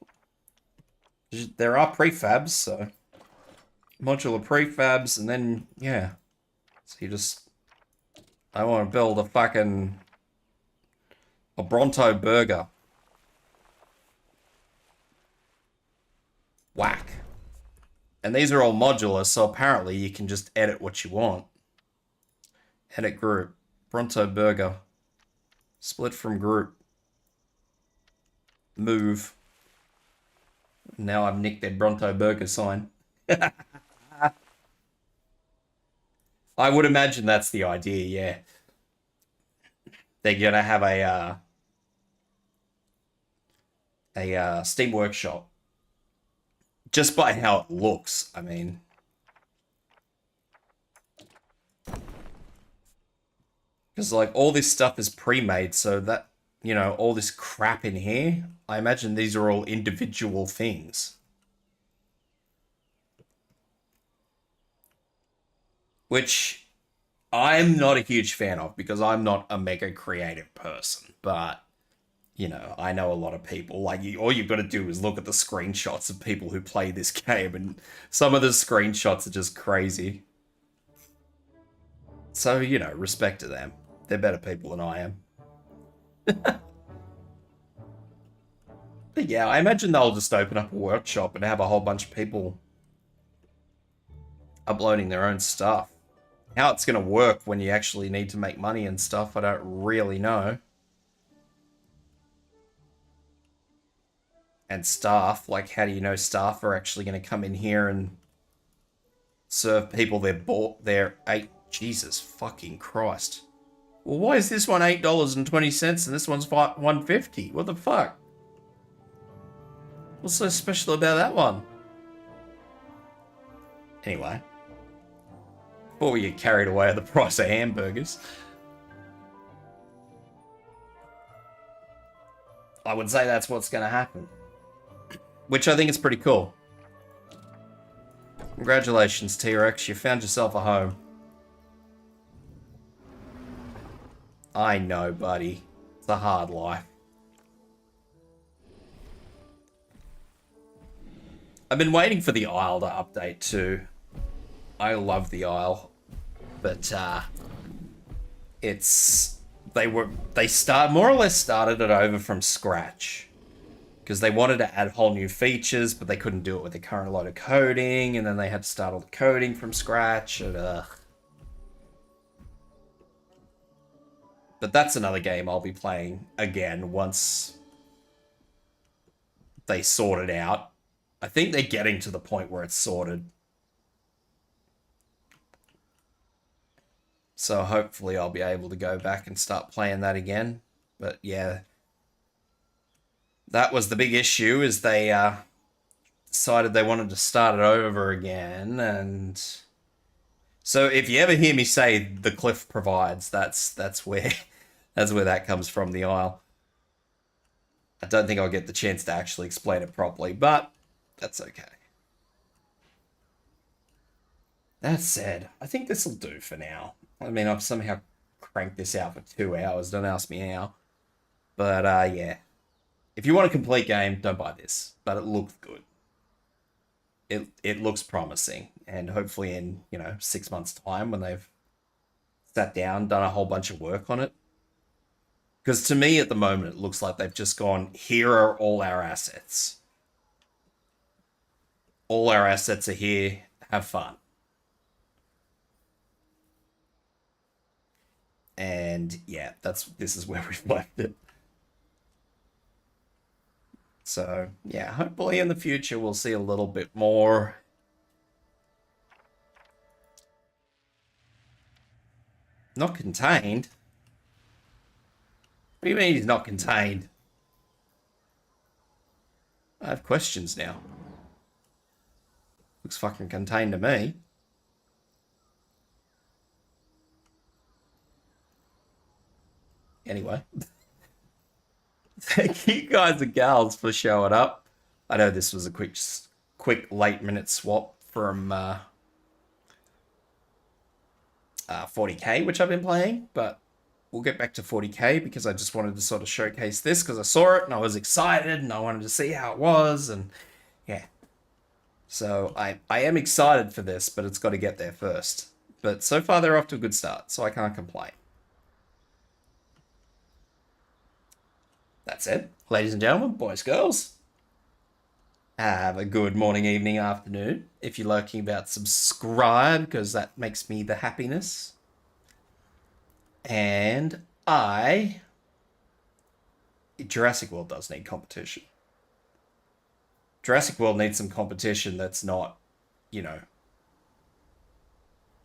Speaker 1: There are prefabs, so modular prefabs, and then yeah. So you just... I want to build a fucking... a Bronto burger. Whack. And these are all modular, so apparently you can just edit what you want. Edit group. Bronto burger. Split from group. Move. Now I've nicked their Bronto burger sign. I would imagine that's the idea, yeah. They're gonna have a Steam Workshop. Just by how it looks, I mean. Because, like, all this stuff is pre-made, so that, you know, all this crap in here, I imagine these are all individual things. Which I'm not a huge fan of, because I'm not a mega creative person. But, you know, I know a lot of people. Like, all you've got to do is look at the screenshots of people who play this game, and some of the screenshots are just crazy. So, you know, respect to them. They're better people than I am. But yeah, I imagine they'll just open up a workshop and have a whole bunch of people uploading their own stuff. How it's going to work when you actually need to make money and stuff, I don't really know. And staff, like, how do you know staff are actually going to come in here and serve people their Jesus fucking Christ. Well, why is this one $8.20 and this one's $1.50? What the fuck? What's so special about that one? Anyway. Before we get carried away with the price of hamburgers, I would say that's what's going to happen. Which I think is pretty cool. Congratulations, T-Rex. You found yourself a home. I know, buddy. It's a hard life. I've been waiting for the Isle to update too. I love the Isle. But they more or less started it over from scratch. Because they wanted to add whole new features, but they couldn't do it with the current load of coding, and then they had to start all the coding from scratch, and But that's another game I'll be playing again once they sort it out. I think they're getting to the point where it's sorted. So hopefully I'll be able to go back and start playing that again. But yeah, that was the big issue, is they decided they wanted to start it over again. And so if you ever hear me say the cliff provides, that's where that comes from, the Isle. I don't think I'll get the chance to actually explain it properly, but that's okay. That said, I think this will do for now. I mean, I've somehow cranked this out for 2 hours. Don't ask me how. But, yeah. If you want a complete game, don't buy this. But it looks good. It looks promising. And hopefully in, 6 months' time, when they've sat down, done a whole bunch of work on it. Because to me, at the moment, it looks like they've just gone, here are all our assets. All our assets are here. Have fun. And yeah, this is where we've left it. So yeah, hopefully in the future we'll see a little bit more. Not contained? What do you mean he's not contained? I have questions now. Looks fucking contained to me. Anyway. Thank you guys and gals for showing up. I know this was a quick late minute swap from 40k, which I've been playing, but we'll get back to 40k because I just wanted to sort of showcase this because I saw it and I was excited and I wanted to see how it was, and yeah. So I am excited for this, but it's got to get there first. But so far they're off to a good start, so I can't complain. That's it. Ladies and gentlemen, boys, girls, have a good morning, evening, afternoon. If you're lurking about, subscribe, because that makes me the happiness. And Jurassic World does need competition. Jurassic World needs some competition that's not,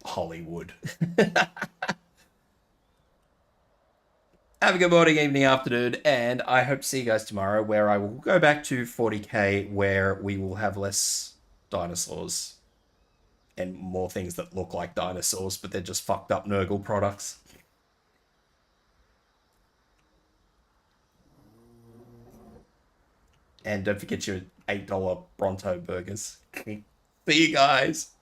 Speaker 1: Hollywood. Have a good morning, evening, afternoon, and I hope to see you guys tomorrow, where I will go back to 40k, where we will have less dinosaurs and more things that look like dinosaurs, but they're just fucked up Nurgle products. And don't forget your $8 Bronto burgers. See you guys.